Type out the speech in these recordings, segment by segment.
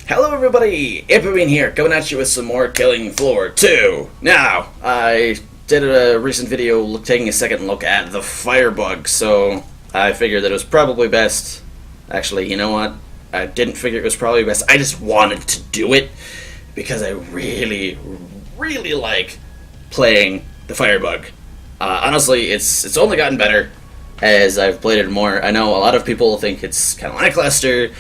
Hello everybody, Ampamine here, coming at you with some more Killing Floor 2. Now, I did a recent video taking a second look at the firebug, so I figured that it was probably best. Actually, you know what? I didn't figure it was probably best. I just wanted to do it because I really like playing the firebug. Honestly, it's only gotten better as I've played it more. I know a lot of people think it's kind of lackluster.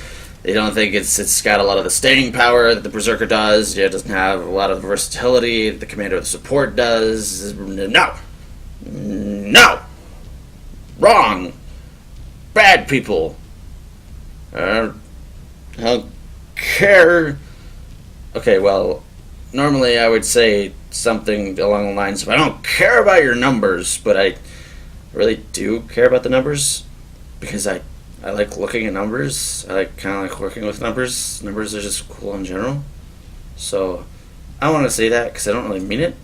They don't think it's got a lot of the staying power that the Berserker does. It doesn't have a lot of the versatility that the Commander of the Support does. No! Wrong! Bad people! I don't care. Okay, well, normally I would say something along the lines of, I don't care about your numbers, but I really do care about the numbers, because I like looking at numbers. I kind of like working with numbers. Numbers are just cool in general. So, I want to say that because I don't really mean it.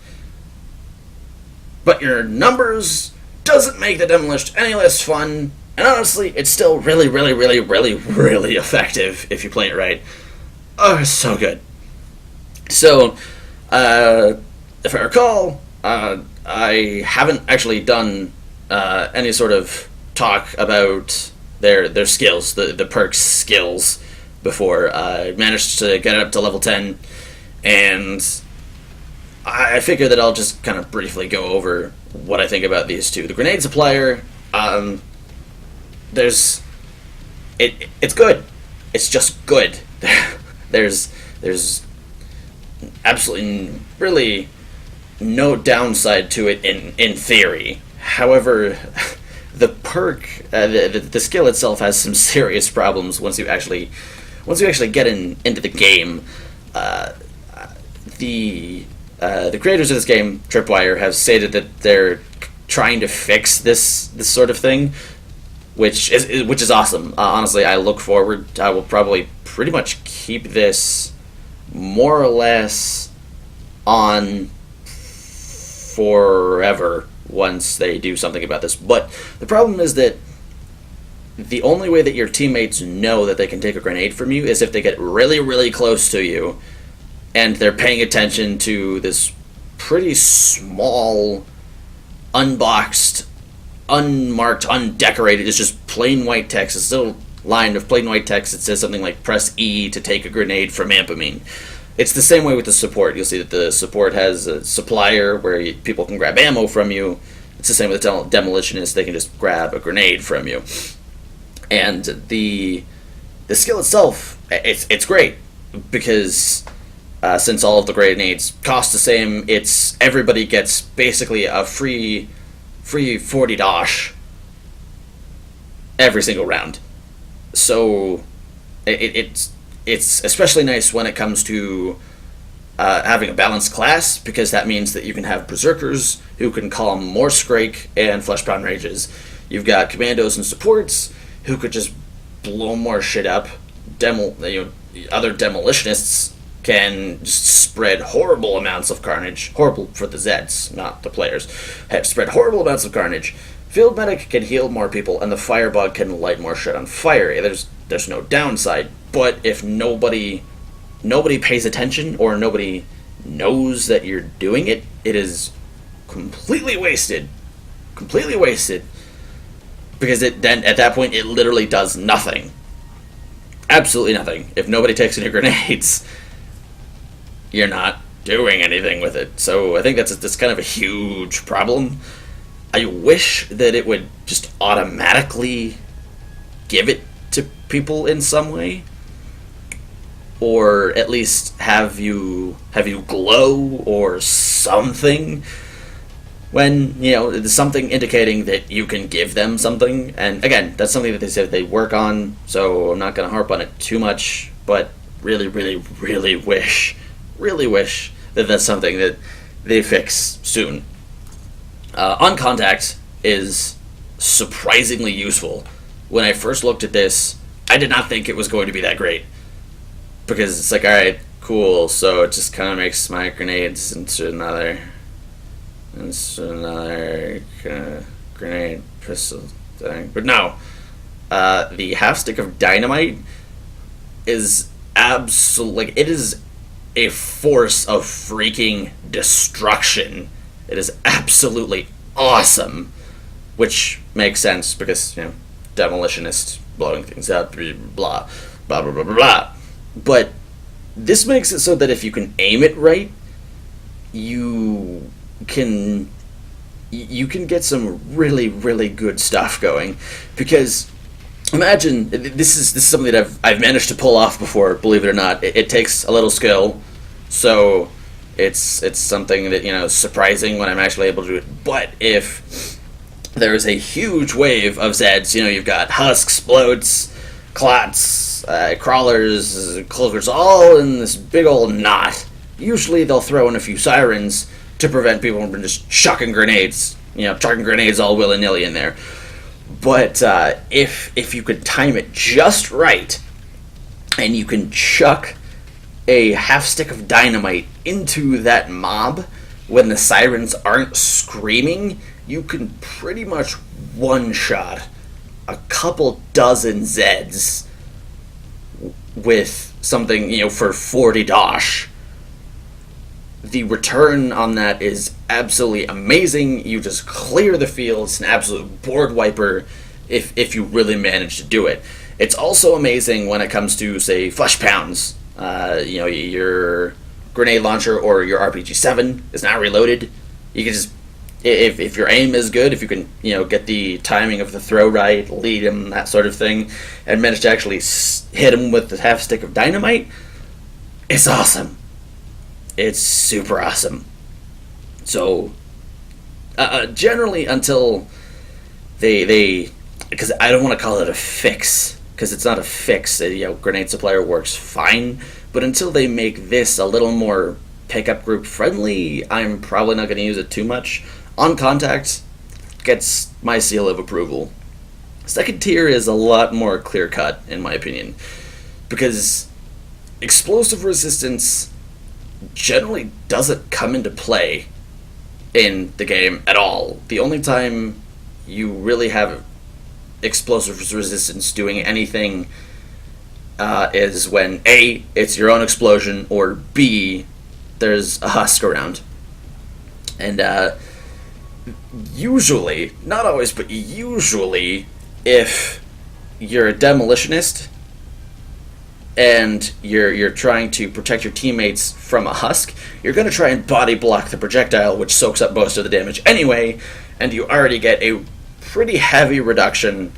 But your numbers doesn't make the Demolitionist any less fun. And honestly, it's still really effective if you play it right. Oh, it's so good. So, if I recall, I haven't actually done any sort of talk about their skills, the perks skills, before. I managed to get it up to level 10, and I figure that I'll just kind of briefly go over what I think about these two. The grenade supplier, it's good. It's just good. There's absolutely really no downside to it in theory. However, the perk, the skill itself has some serious problems once you actually get into the game. The creators of this game, Tripwire, have stated that they're trying to fix this sort of thing, which is awesome. Honestly, I look forward. I will probably pretty much keep this more or less on forever once they do something about this. But the problem is that the only way that your teammates know that they can take a grenade from you is if they get really close to you and they're paying attention to this pretty small, unboxed, unmarked, undecorated, it's just plain white text. It's still a line of plain white text that says something like, press E to take a grenade from Ampamine. It's the same way with the support. You'll see that the support has a supplier where people can grab ammo from you. It's the same with the demolitionist. They can just grab a grenade from you. And the skill itself, it's great, because since all of the grenades cost the same, everybody gets basically a free 40 dosh every single round. So it's especially nice when it comes to having a balanced class, because that means that you can have Berserkers who can calm more Scrake and Fleshbound Rages. You've got Commandos and Supports who could just blow more shit up. Other Demolitionists can just spread horrible amounts of carnage. Horrible for the Zeds, not the players. Spread horrible amounts of carnage. Field Medic can heal more people, and the Firebug can light more shit on fire. There's no downside. But if nobody pays attention, or nobody knows that you're doing it, it is completely wasted. Completely wasted. Because then at that point it literally does nothing. Absolutely nothing. If nobody takes any grenades, you're not doing anything with it. So I think that's kind of a huge problem. I wish that it would just automatically give it to people in some way, or at least have you glow or something when there's something indicating that you can give them something. And again, that's something that they said they work on, so I'm not going to harp on it too much, but really wish that that's something that they fix soon. On Contact is surprisingly useful. When I first looked at this, I did not think it was going to be that great, because it's like, alright, cool, so it just kind of makes my grenades into another grenade pistol thing. But no, the half stick of dynamite is absolute, like, it is a force of freaking destruction. It is absolutely awesome, which makes sense because, demolitionist, blowing things up, blah, blah, blah, blah, blah, blah. But this makes it so that if you can aim it right, you can get some really, really good stuff going. Because imagine, this is something that I've managed to pull off before, believe it or not. It takes a little skill, so it's something that, is surprising when I'm actually able to do it. But if there's a huge wave of Zeds, you've got husks, bloats, clots, crawlers, cloakers, all in this big old knot. Usually they'll throw in a few sirens to prevent people from just chucking grenades, chucking grenades all willy-nilly in there. But if you could time it just right, and you can chuck a half stick of dynamite into that mob when the sirens aren't screaming, you can pretty much one-shot a couple dozen Zeds with something, for 40 dosh. The return on that is absolutely amazing. You just clear the field. It's an absolute board wiper if you really manage to do it. It's also amazing when it comes to, say, flesh pounds. Your grenade launcher or your RPG-7 is not reloaded. You can just, if your aim is good, if you can, get the timing of the throw right, lead him, that sort of thing, and manage to actually hit him with the half stick of dynamite, it's awesome. It's super awesome. So, generally, until they, because I don't want to call it a fix, because it's not a fix. Grenade supplier works fine, but until they make this a little more pickup group friendly, I'm probably not going to use it too much. On contact gets my seal of approval. Second tier is a lot more clear cut, in my opinion, because explosive resistance generally doesn't come into play in the game at all. The only time you really have explosive resistance doing anything is when A, it's your own explosion, or B, there's a husk around. And usually, not always, but usually, if you're a demolitionist and you're trying to protect your teammates from a husk, you're going to try and body block the projectile, which soaks up most of the damage anyway, and you already get a pretty heavy reduction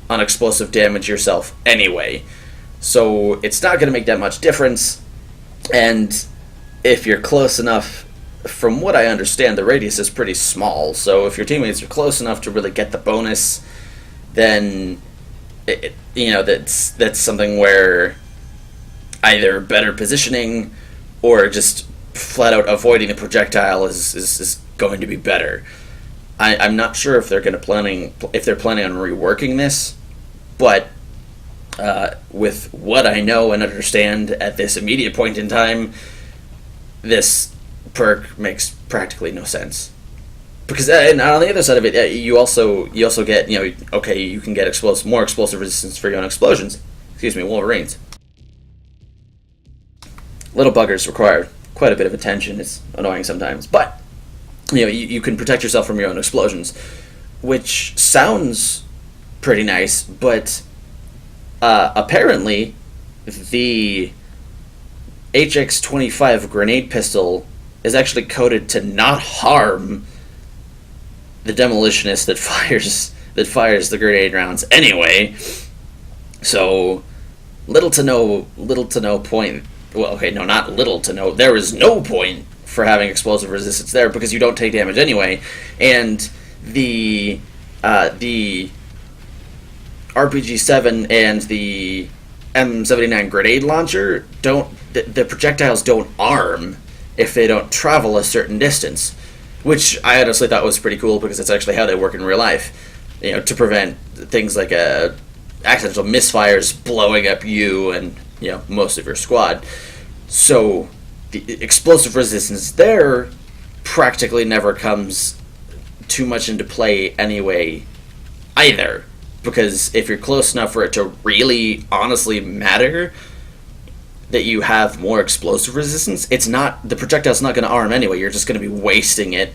on explosive damage yourself anyway. So it's not going to make that much difference, and if you're close enough, from what I understand, the radius is pretty small, so if your teammates are close enough to really get the bonus, then that's something where either better positioning or just flat out avoiding the projectile is going to be better. I'm not sure if they're planning on reworking this, but with what I know and understand at this immediate point in time, this perk makes practically no sense. Because and on the other side of it, you also get, you can get more explosive resistance for your own explosions. Excuse me, Wolverines. Little buggers require quite a bit of attention. It's annoying sometimes, but you can protect yourself from your own explosions, which sounds pretty nice. But apparently, the HX-25 grenade pistol is actually coded to not harm the demolitionist that fires the grenade rounds anyway. So little to no point. Well, okay, no, not little to no. There is no point for having explosive resistance there because you don't take damage anyway, and the RPG-7 and the M79 grenade launcher the projectiles don't arm if they don't travel a certain distance, which I honestly thought was pretty cool because it's actually how they work in real life, to prevent things like accidental misfires blowing up you and most of your squad. So the explosive resistance there practically never comes too much into play anyway either, because if you're close enough for it to really honestly matter, that you have more explosive resistance, it's not, the projectile's not going to arm anyway. You're just going to be wasting it,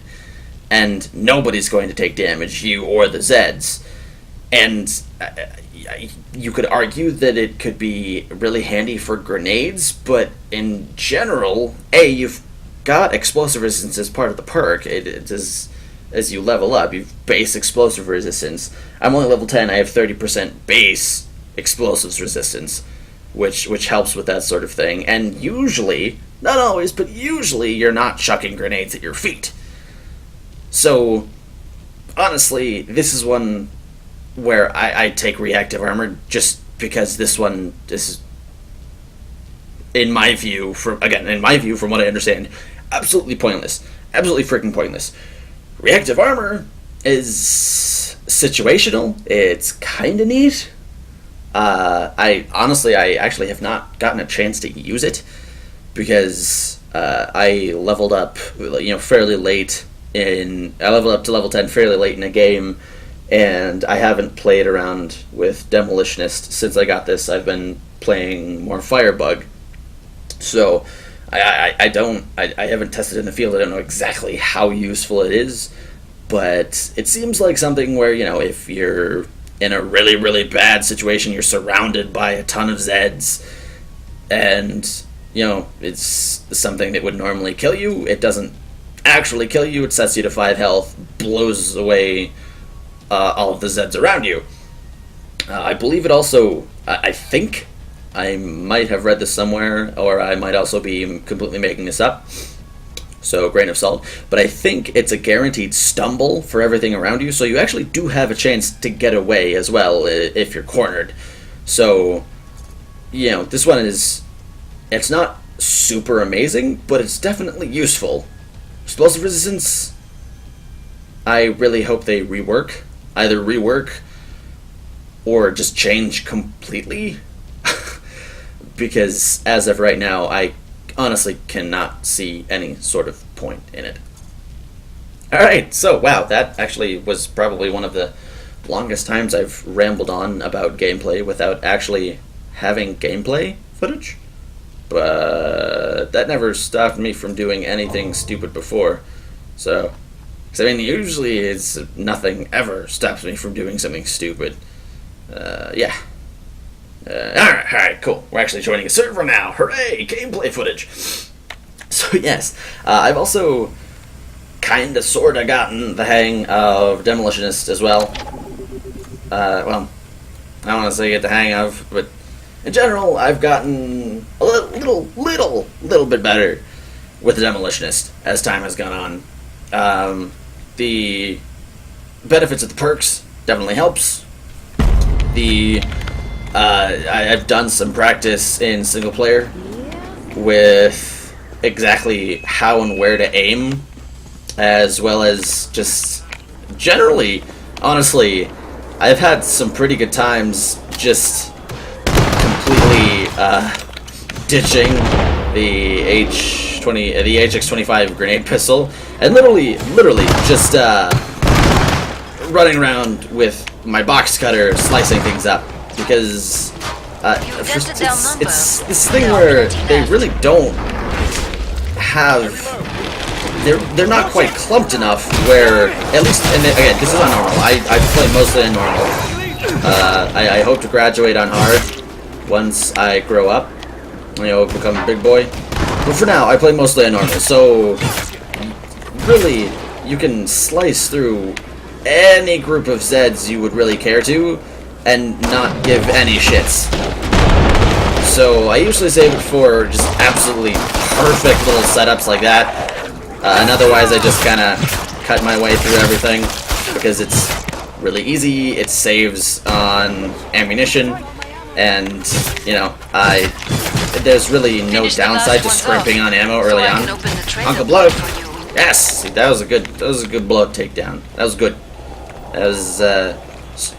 and nobody's going to take damage, you or the Zeds. And you could argue that it could be really handy for grenades, but in general, you've got explosive resistance as part of the perk. It is, as you level up, you've base explosive resistance. I'm only level 10, I have 30% base explosives resistance, which helps with that sort of thing. And usually, not always, but usually you're not chucking grenades at your feet. So, honestly, this is one where I take reactive armor just because this is, in my view, from what I understand, absolutely pointless. Absolutely freaking pointless. Reactive armor is situational. It's kind of neat. I actually have not gotten a chance to use it because I leveled up, fairly late I leveled up to level 10 fairly late in a game, and I haven't played around with Demolitionist since I got this. I've been playing more Firebug, so I haven't tested in the field. I don't know exactly how useful it is, but it seems like something where, if you're in a really, really bad situation, you're surrounded by a ton of Zeds, and, it's something that would normally kill you. It doesn't actually kill you. It sets you to 5 health, blows away all of the Zeds around you. I believe it also, I think, I might have read this somewhere, or I might also be completely making this up, so grain of salt, but I think it's a guaranteed stumble for everything around you, so you actually do have a chance to get away as well if you're cornered. So, this one it's not super amazing, but it's definitely useful. Explosive resistance, I really hope they either rework or just change completely, because as of right now, I honestly cannot see any sort of point in it. Alright, so wow, that actually was probably one of the longest times I've rambled on about gameplay without actually having gameplay footage. But that never stopped me from doing anything stupid before. So, usually it's nothing ever stops me from doing something stupid. Yeah. Alright, cool. We're actually joining a server now. Hooray! Gameplay footage! So, yes. I've also kinda sorta gotten the hang of Demolitionist as well. Well, I don't want to say get the hang of, but in general, I've gotten a little bit better with the Demolitionist as time has gone on. The benefits of the perks definitely helps. I've done some practice in single player with exactly how and where to aim, as well as just generally, honestly, I've had some pretty good times just completely ditching the HX-25 grenade pistol, and literally just running around with my box cutter slicing things up, because it's this thing where they really don't have, they're not quite clumped enough where, at least, and again, this is on normal, I play mostly on normal. I hope to graduate on hard once I grow up, become a big boy. But for now, I play mostly on normal, so really, you can slice through any group of Zeds you would really care to, and not give any shits. So I usually save it for just absolutely perfect little setups like that, and otherwise I just kind of cut my way through everything, because it's really easy, it saves on ammunition, and, there's really no downside to scrimping on ammo early on. Uncle Bloat! Yes! See, that was a good bloat takedown. That was good. That was,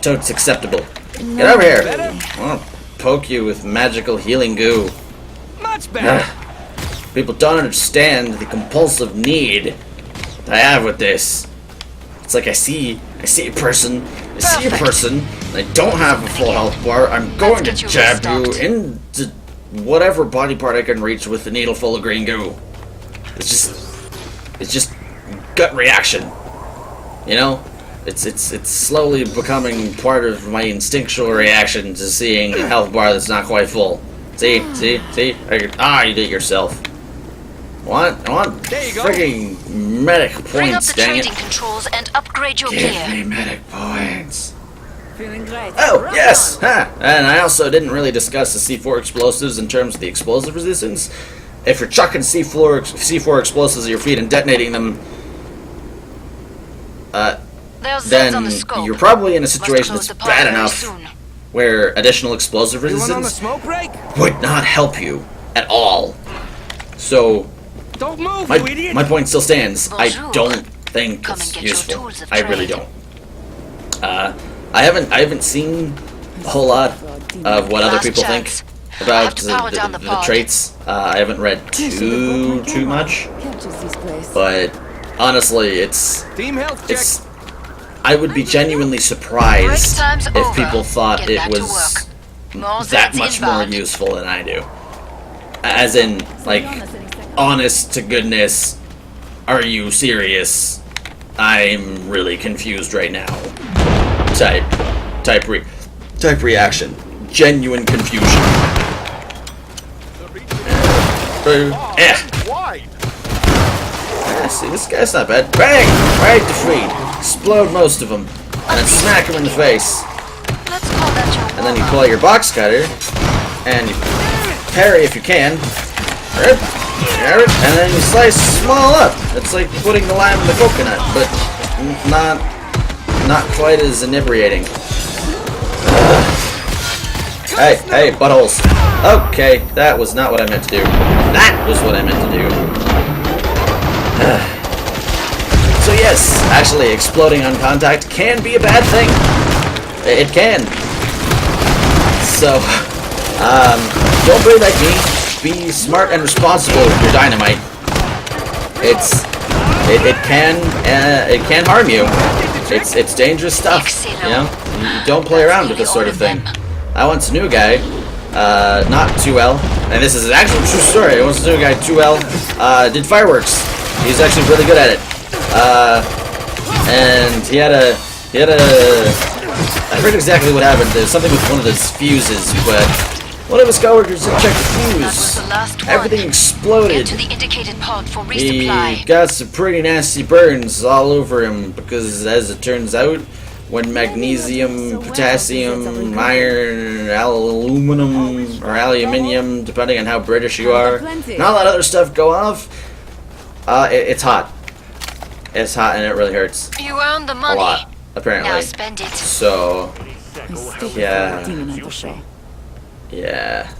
totes acceptable. Get over here! I want to poke you with magical healing goo. Much better! People don't understand the compulsive need that I have with this. It's like I see a person, and I don't have a full health bar, I'm going to jab you into whatever body part I can reach with a needle full of green goo. It's just gut reaction. You know? It's slowly becoming part of my instinctual reaction to seeing a health bar that's not quite full. See? You did it yourself. I want frigging medic points, Bring up the dang trading it. controls and upgrade your Give gear. me medic points. Feeling great. Oh, Rock yes! on. Huh. And I also didn't really discuss the C4 explosives in terms of the explosive resistance. If you're chucking C4 explosives at your feet and detonating them, There's then Zeds on the scope. you're probably in a Must situation close that's the pod bad very enough soon. where additional explosive Anyone on the resistance smoke break? would not help you at all. So, Don't move, you idiot! my point still stands. Bonjour. I don't think Come it's and get your useful. tools of I really trade. don't. I haven't seen a whole lot of what other Last people chance. think about to power down the the pod. traits. I haven't read too much, Captures this place. but honestly, it's Team health check. I would be genuinely surprised Break time's if over. people thought Get it back to was work. More that Zeds much more inbound. useful than I do. As in, like, honest to goodness, are you serious? I'm really confused right now. Type reaction. Genuine confusion. Why? See, this guy's not bad. Bang! Right to feet. Explode most of them. And then smack him in the face. Let's call that your And then you warm-up. pull out your box cutter. And you parry if you can. And then you slice them all up. It's like putting the lime in the coconut, but not quite as inebriating. Hey, buttholes. Okay, that was not what I meant to do. That was what I meant to do. So yes, actually, exploding on contact can be a bad thing. It can. So, don't be like me. Be smart and responsible with your dynamite. It can harm you. It's dangerous stuff. You know, you don't play around with this sort of thing. I once knew a guy, not too well, and this is an actual true story. I once knew a guy too well, did fireworks. He's actually really good at it. And he had a I forget exactly what happened. There's something with one of his fuses, but one of his coworkers didn't check the That was fuse. the last one. Everything Get exploded. to the indicated pod for He resupply. got some pretty nasty burns all over him because, as it turns out, when magnesium, potassium, iron, aluminum, or aluminium, depending on how British you are, and all that other stuff go off, it's hot. It's hot and it really hurts You earned the a money. lot, apparently. Now spend it. So, yeah. Demon at the show. yeah.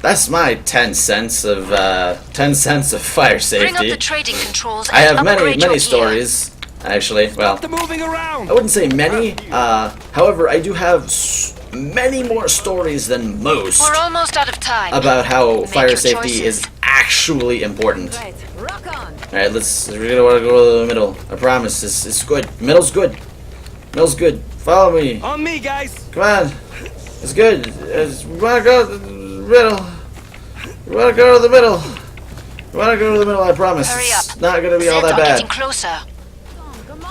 That's my 10 cents of fire Bring up safety. the trading controls I and have many upgrade your gear. stories, actually. Well, The moving around. I wouldn't say many. However, I do have many more stories than most We're almost out of time. about how Make fire your safety choices. is actually important. Right, rock on. All right, we're gonna want to go to the middle. I promise, it's good. Middle's good. Middle's good. Follow me. On me, guys. Come on. It's good. We want to go to the middle. We want to go to the middle. We want to go to the middle, I promise. Hurry It's up. not going to be all Zeds that are getting bad. closer.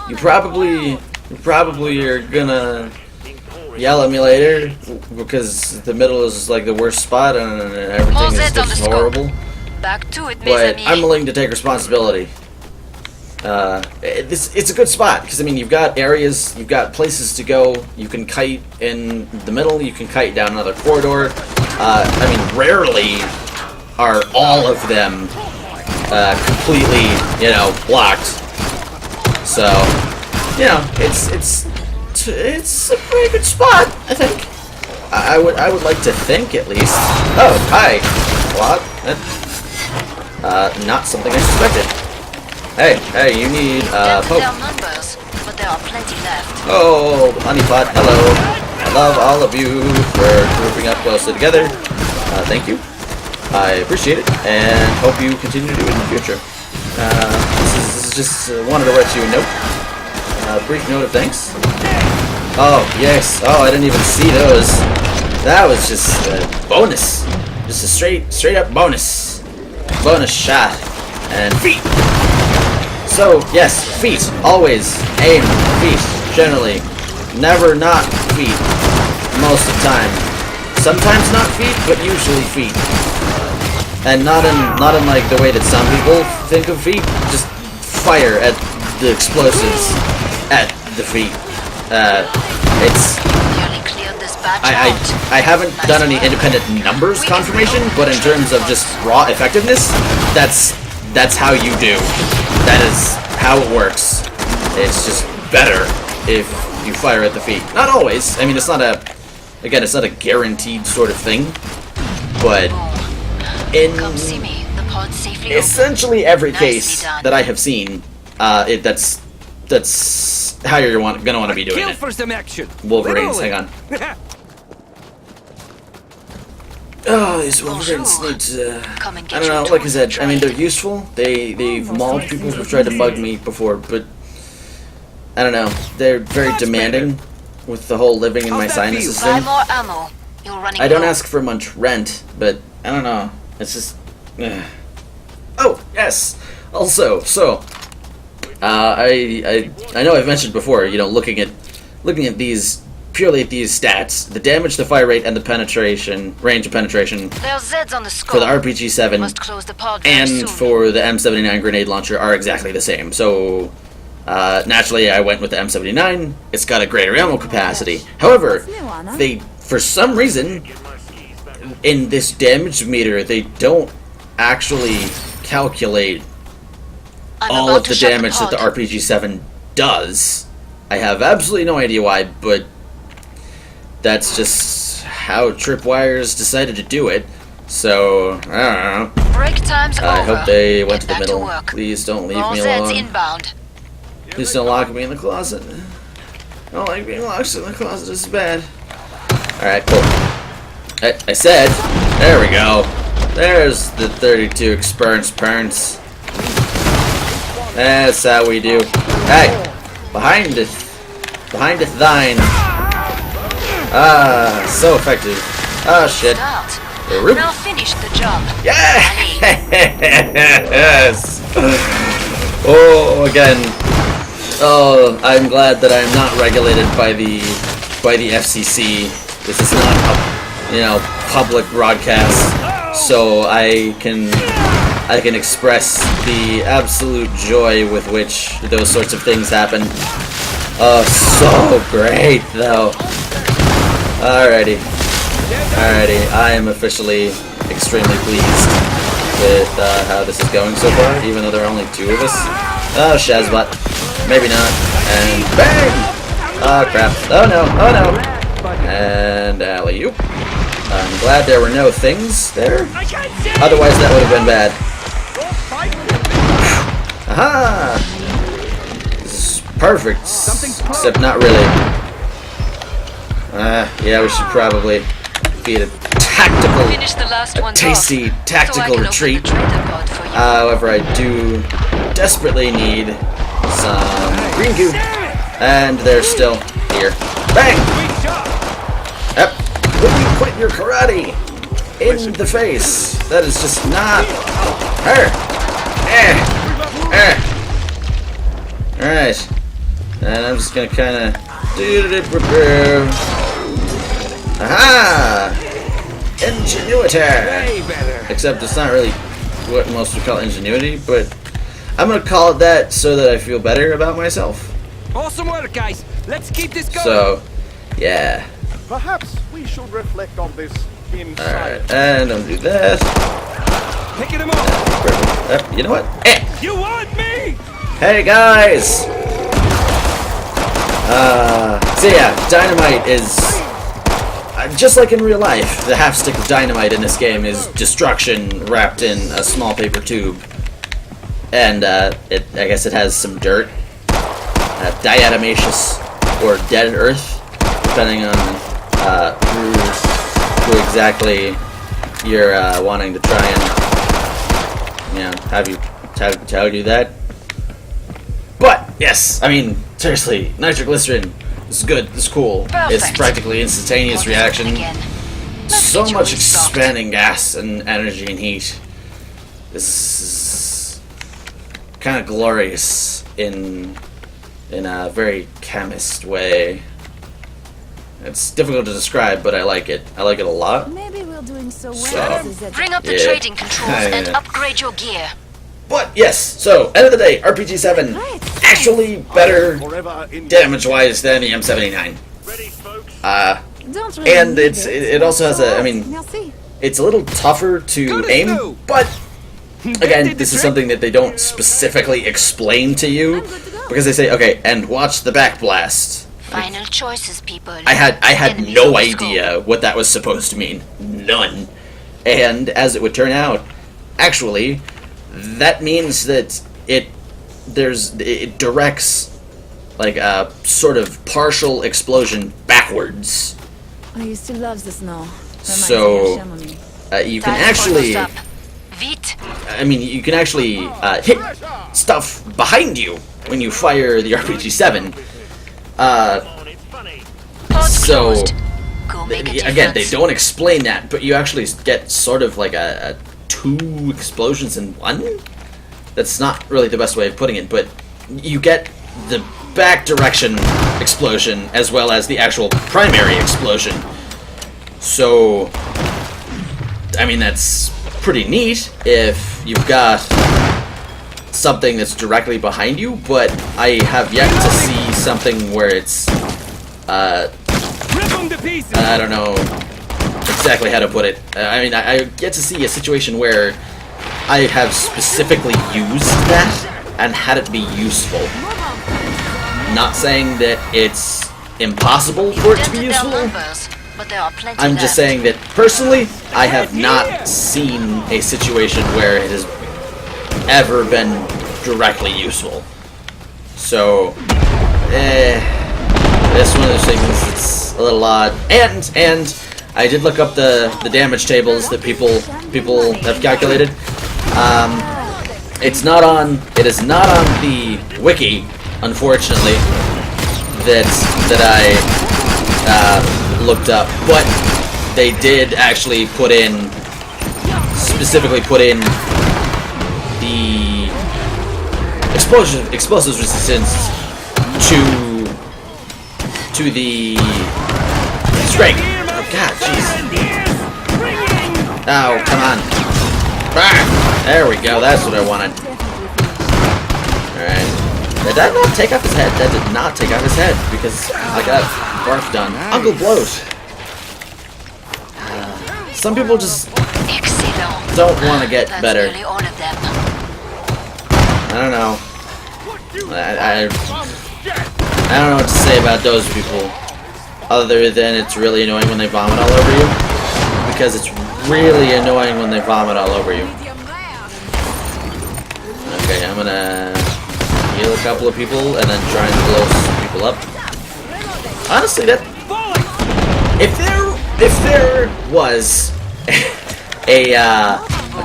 You probably are going to yell at me later because the middle is like the worst spot and everything More is Zeds on the just scope. horrible. Back to it, mes But amis. I'm willing to take responsibility. It's a good spot because I mean you've got areas, you've got places to go. You can kite in the middle. You can kite down another corridor. I mean, rarely are all of them completely, blocked. So, it's a pretty good spot, I think. I would like to think at least. Oh, hi. What? Not something I suspected. Hey, you need Down to Pope. their numbers, but there are plenty left. Oh, honeypot, hello. I love all of you for grouping up closely together. Thank you. I appreciate it, and hope you continue to do it in the future. This is just wanted to write you a note. Brief note of thanks. Oh, yes. Oh, I didn't even see those. That was just a bonus. Just a straight up bonus shot, and feet. So yes, feet always aim feet. Generally, never not feet. Most of the time, sometimes not feet, but usually feet. And not in like the way that some people think of feet. Just fire at the explosives at the feet. It's. Nearly cleared this batch out. I haven't done any independent numbers confirmation, but in terms of just raw effectiveness, that's how you do. That is how it works. It's just better if you fire at the feet. Not always. I mean, it's not a guaranteed sort of thing, but in Come see me. The pod's safely essentially every Nicely case done. that I have seen, that's how you're gonna want to be doing Kill it. for some action. Wolverines, Literally. hang on. Oh, these Wolverines Bonjour. need to. Come and I get don't your know. Like I tools said, and I mean they're trade. useful. They've mauled people who've tried to bug me before, but I don't know. They're very Much demanding with the whole living in How's my that sinuses Buy thing. more ammo. You're running I don't low. ask for much rent, but I don't know. It's just. Oh yes. Also, so I know I've mentioned before. You know, looking at these purely at these stats, the damage, the fire rate, and the range of penetration There's Zeds on the scope. for the RPG-7 Must close the pod very and soon. for the M79 grenade launcher are exactly the same. So naturally, I went with the M79. It's got a greater ammo capacity. However, they, for some reason, in this damage meter, they don't actually calculate I'm all about of to the shut damage that the pod. RPG-7 does. I have absolutely no idea why, but that's just how Tripwires decided to do it. So, I don't know. Break time's over. I hope they went to the Get back middle. work. Please don't leave More me Zeds alone. inbound. Please don't lock me in the closet. I don't like being locked in the closet. It's bad. Alright, cool. I said, there we go. There's the 32 experience parents. That's how we do. Hey, behind it thine. Ah, so effective. Oh shit. Start. Roop. Now finish the job. Yes. Oh, again. Oh, I'm glad that I'm not regulated by the FCC. This is not a, public broadcast, so I can express the absolute joy with which those sorts of things happen. Oh, so great, though. Alrighty, I am officially extremely pleased with how this is going so far, even though there are only two of us. Oh, Shazbot. Maybe not. And bang! Oh, crap. Oh, no. And alley-oop. I'm glad there were no things there. Otherwise, that would have been bad. Aha! This is perfect. Except not really. Yeah, we should probably be at a tactical, Finish the last one tasty off, tactical so I can retreat. Open the trader pod for you. However, I do desperately need some green goo. And they're still here. Bang! Yep. When you quit your karate in the face, that is just not her. Alright. And I'm just gonna kinda aha! Ingenuity! Way better. Except it's not really what most would call ingenuity, but I'm gonna call it that so that I feel better about myself. Awesome work, guys. Let's keep this going. So, yeah. Perhaps we should reflect on this in Alright, silence. and I'm gonna do that. Picking them up. Perfect. You know what? You want me? Hey guys! So yeah, dynamite is just like in real life. The half stick of dynamite in this game is destruction wrapped in a small paper tube, and I guess it has some dirt, diatomaceous or dead earth, depending on who exactly you're wanting to try and have you do that. But yes, I mean seriously, nitroglycerin is good. It's cool. Perfect. It's practically instantaneous Pod is reaction. open again. so get you much restocked. expanding gas and energy and heat. This is kind of glorious in a very chemist way. It's difficult to describe, but I like it. I like it a lot. Maybe we're doing so well. So- Is that Bring up the Yeah. trading controls and Yeah. upgrade your gear. But yes, so end of the day, RPG 7 Right. actually better Forever in damage-wise than the M79. ready, folks. Don't really And need it also has a, I mean, Merci. it's a little tougher to Good as aim, new. but again, did the this is trick. something that they don't specifically explain to you because they say, okay, and watch the back blast. Final choices, people. I had Enemies no on the scope. idea what that was supposed to mean. None. And as it would turn out, actually, that means that it directs like a sort of partial explosion backwards. I used to love the snow. Reminds So, me of Ampamine. You can Time for actually, us up. Vite. I mean, you can actually hit stuff behind you when you fire the RPG-7. Pod So, closed. Go make a Again, they difference. don't explain that, but you actually get sort of like a two explosions in one. That's not really the best way of putting it, but you get the back direction explosion as well as the actual primary explosion. So, I mean, that's pretty neat if you've got something that's directly behind you, but I have yet to see something where it's Rip them to pieces. I don't know exactly how to put it. I mean, I get to see a situation where I have specifically used that and had it be useful. Not saying that it's impossible for it to be Dented their useful. numbers, but there are plenty I'm left. just saying that personally, I have not seen a situation where it has ever been directly useful. So, this one of those things, it's a little odd. And I did look up the damage tables that people have calculated. It is not on the wiki, unfortunately, that I looked up, but they did actually specifically put in the explosives resistance to the strength. Oh god, jeez. Oh, come on. Ah, there we go, that's what I wanted. Alright. Did that not take off his head? That did not take off his head because I got barf done. Uncle blows. Some people just Excellent. don't want to get That's better. nearly all of them. I don't know. I don't know what to say about those people, other than it's really annoying when they vomit all over you. Because it's really annoying when they vomit all over you. Okay, I'm gonna heal a couple of people and then try and blow some people up. Honestly, that if there was a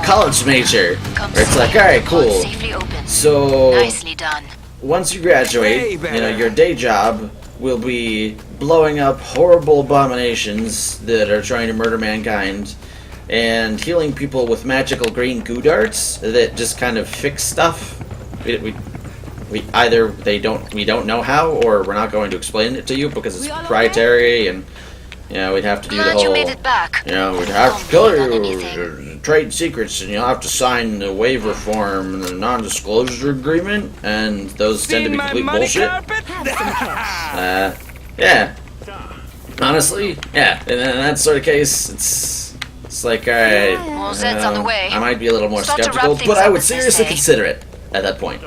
college major where it's like, all right, cool. Safely open. So Nicely done. once you graduate, you know, your day job will be blowing up horrible abominations that are trying to murder mankind and healing people with magical green goo darts that just kind of fix stuff. We either we don't know how, or we're not going to explain it to you because it's proprietary, and you know, we'd have to do the Glad you whole, made it back. you know, we'd have to tell Don't believe you anything. trade secrets, and you'll have to sign the waiver form and the non-disclosure agreement, and those tend to be complete bullshit. Yeah. Honestly, yeah. And in that sort of case, it's like, alright, More Zeds on the way. I might be a little more Start to wrap skeptical, things but I up, would as they seriously say. consider it at that point.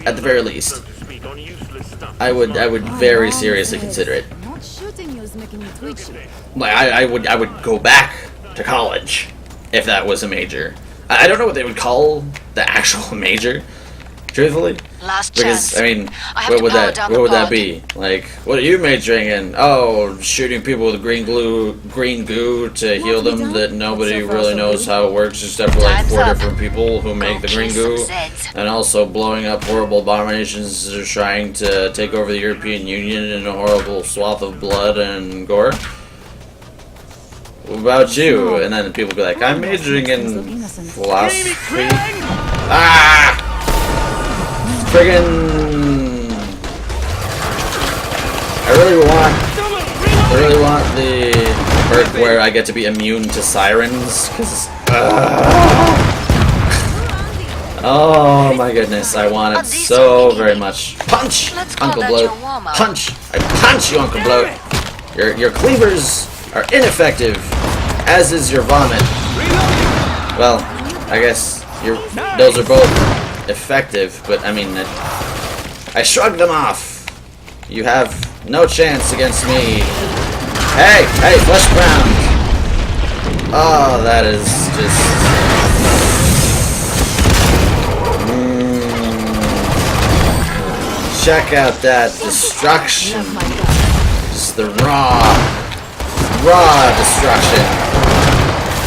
At the very least, I would very seriously consider it. Not shooting you is making me twitchy. Like I would go back to college if that was a major. I don't know what they would call the actual major, truthfully. Last Because chance. I mean, I have what to would power that down what the would that pod. be? Like, what are you majoring in? Oh, shooting people with green goo to heal we them done? that nobody So far, really so knows good. how it works except for like Time's 4 up. different people who make the Go green kill goo, some Zeds. and also blowing up horrible abominations that are trying to take over the European Union in a horrible swath of blood and gore. What about you? And then people be like, I'm majoring in philosophy. Ah! Friggin'... I really want the perk where I get to be immune to sirens, cause oh my goodness, I want it so very much. Punch, Uncle Bloat. Punch. I punch you, Uncle Bloat. Your cleavers are ineffective, as is your vomit. Well, I guess those are both effective, but I mean, I shrugged them off. You have no chance against me. Hey, flesh ground. Oh, that is just... Check out that destruction. Just the raw destruction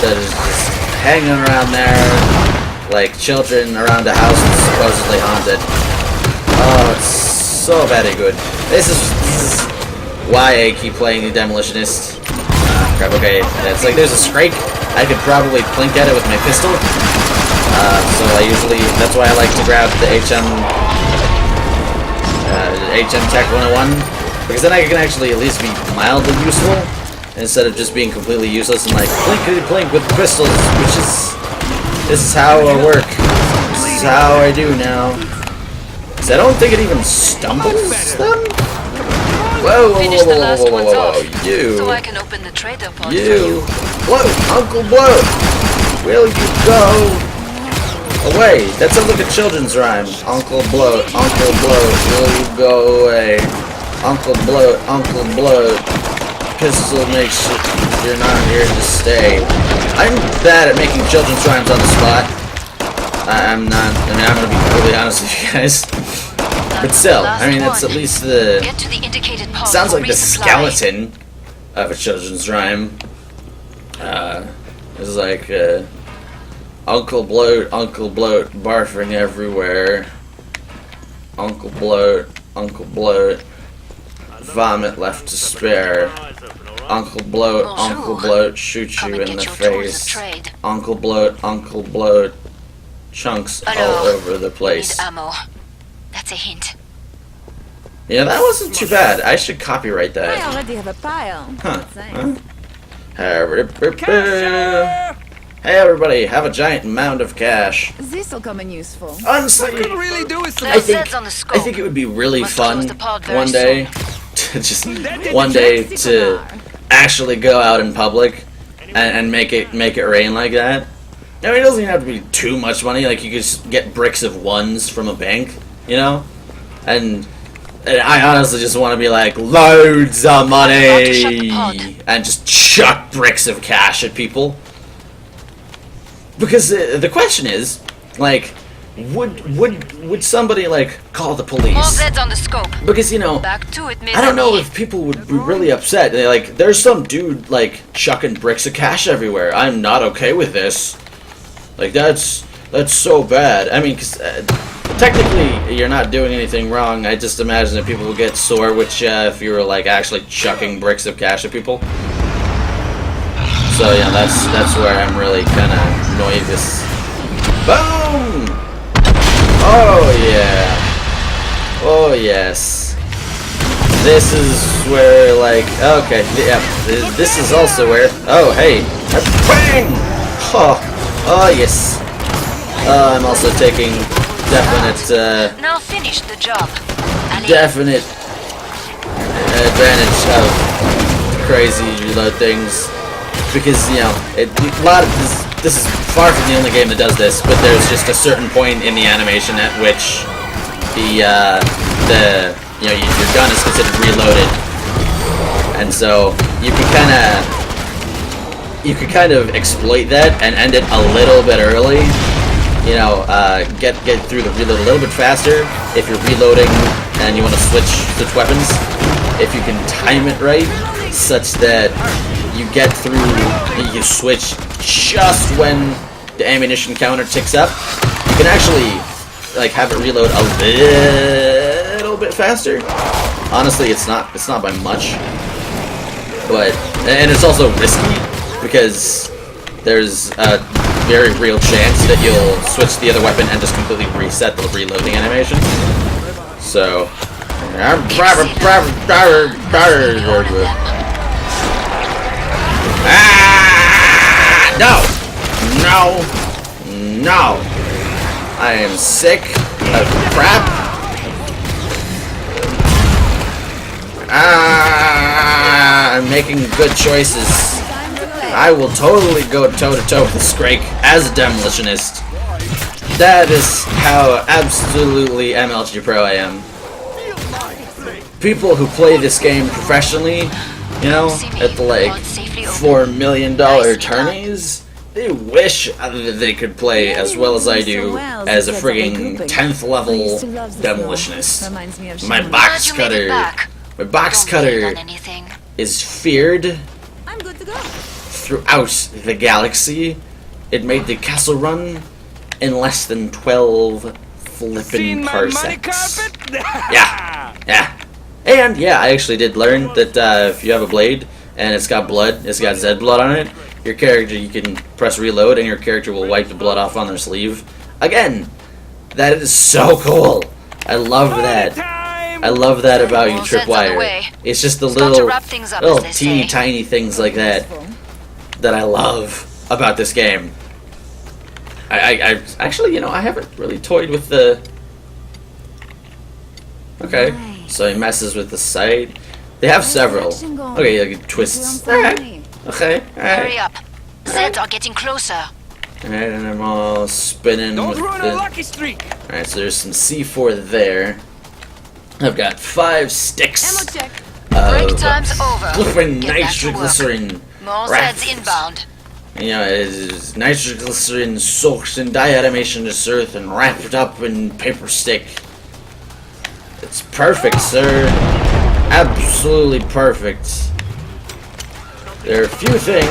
that is just hanging around there like children around a house that's supposedly haunted. Oh, it's so very good. This is why I keep playing the Demolitionist. Crap, okay. It's like there's a scrake. I could probably plink at it with my pistol. So that's why I like to grab the HM Tech 101. Because then I can actually at least be mildly useful. Instead of just being completely useless and like plinkety plink with pistols, this is how I work. This is how I do now. Because I don't think it even stumbles them. Whoa, you. So I can open the trader pod you. Bloat, Uncle Bloat. Will you go away? That sounds like a children's rhyme. Uncle Bloat, will you go away? Uncle Bloat. Pistol makes you're not here to stay. I'm bad at making children's rhymes on the spot. I'm not. I mean, I'm gonna be completely honest with you guys. But still, I mean, it's at least the... Get to the indicated pod sounds like the resupply. skeleton of a children's rhyme. It's like, Uncle Bloat, barfing everywhere. Uncle Bloat, vomit left to spare. Uncle Bloat, shoot you in the face. Uncle Bloat, chunks all over the place. Need ammo. That's a hint. Yeah, that wasn't too bad. I should copyright that. I already have a pile. Huh. Thanks. Hey everybody, have a giant mound of cash. This'll come in useful. Honestly, What could really do is I think it would be really Must fun close the pod very one day to actually go out in public and make it rain like that. I mean, it doesn't even have to be too much money. Like, you could just get bricks of ones from a bank, you know? And I honestly just want to be like, loads of money! And just chuck bricks of cash at people. Because the question is, like, would somebody, like, call the police? More beds on the scope. Because, you know, Back to it, I don't know if people would be really upset. They're like, there's some dude, like, chucking bricks of cash everywhere. I'm not okay with this. Like, that's so bad. I mean, 'cause, technically, you're not doing anything wrong. I just imagine that people would get sore with you if you were, like, actually chucking bricks of cash at people. So, yeah, that's where I'm really kind of nervous. Boom! Oh, yeah. Oh, yes. This is where, like, okay, yeah, this is also where, oh, hey, bang! Oh, yes. I'm also taking definite, Now finish the job. definite advantage of crazy reload things. Because, you know, a lot of this is far from the only game that does this, but there's just a certain point in the animation at which your gun is considered reloaded, and so you can kind of exploit that and end it a little bit early. You know, get through the reload a little bit faster if you're reloading and you want to switch weapons. If you can time it right, such that you get through, you switch just when the ammunition counter ticks up, you can actually, like, have it reload a little bit faster. Honestly, it's not by much, but, and it's also risky, because there's a very real chance that you'll switch to the other weapon and just completely reset the reloading animation. So, no! I am sick of crap. I'm making good choices. I will totally go toe-to-toe with Scrake as a demolitionist. That is how absolutely MLG Pro I am. People who play this game professionally, you know, at the like $4 million tourneys, they wish that they could play as well as I do as a frigging 10th level demolitionist. My box cutter is feared throughout the galaxy. It made the castle run in less than 12 flippin' parsecs. Yeah. And yeah, I actually did learn that if you have a blade and it's got blood, it's got Zed blood on it, your character, you can press reload and your character will wipe the blood off on their sleeve. Again, that is so cool. I love that. I love that about you, Tripwire. It's just the little teeny tiny things like that that I love about this game. I actually, you know, I haven't really toyed with the... Okay, so he messes with the sight. They have several. Okay, like twists. Okay, alright. Hurry up. Zeds are getting closer. Alright, and I'm all spinning with the... Alright, so there's some C4 there. I've got 5 sticks Break time's over. flipping Get back to work. nitroglycerin More wraps. Zeds inbound. You know, it is nitroglycerin soaked in diatomaceous earth and wrapped up in paper stick. It's perfect, sir. Absolutely perfect. There are a few things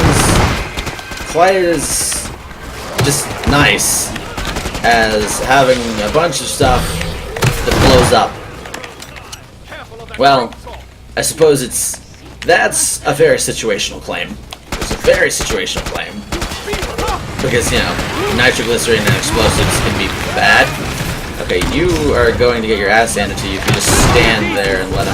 quite as just nice as having a bunch of stuff that blows up. Well, I suppose that's a very situational claim. It's a very situational claim. Because, you know, nitroglycerin and explosives can be bad. Okay, you are going to get your ass handed to you if you just stand there and let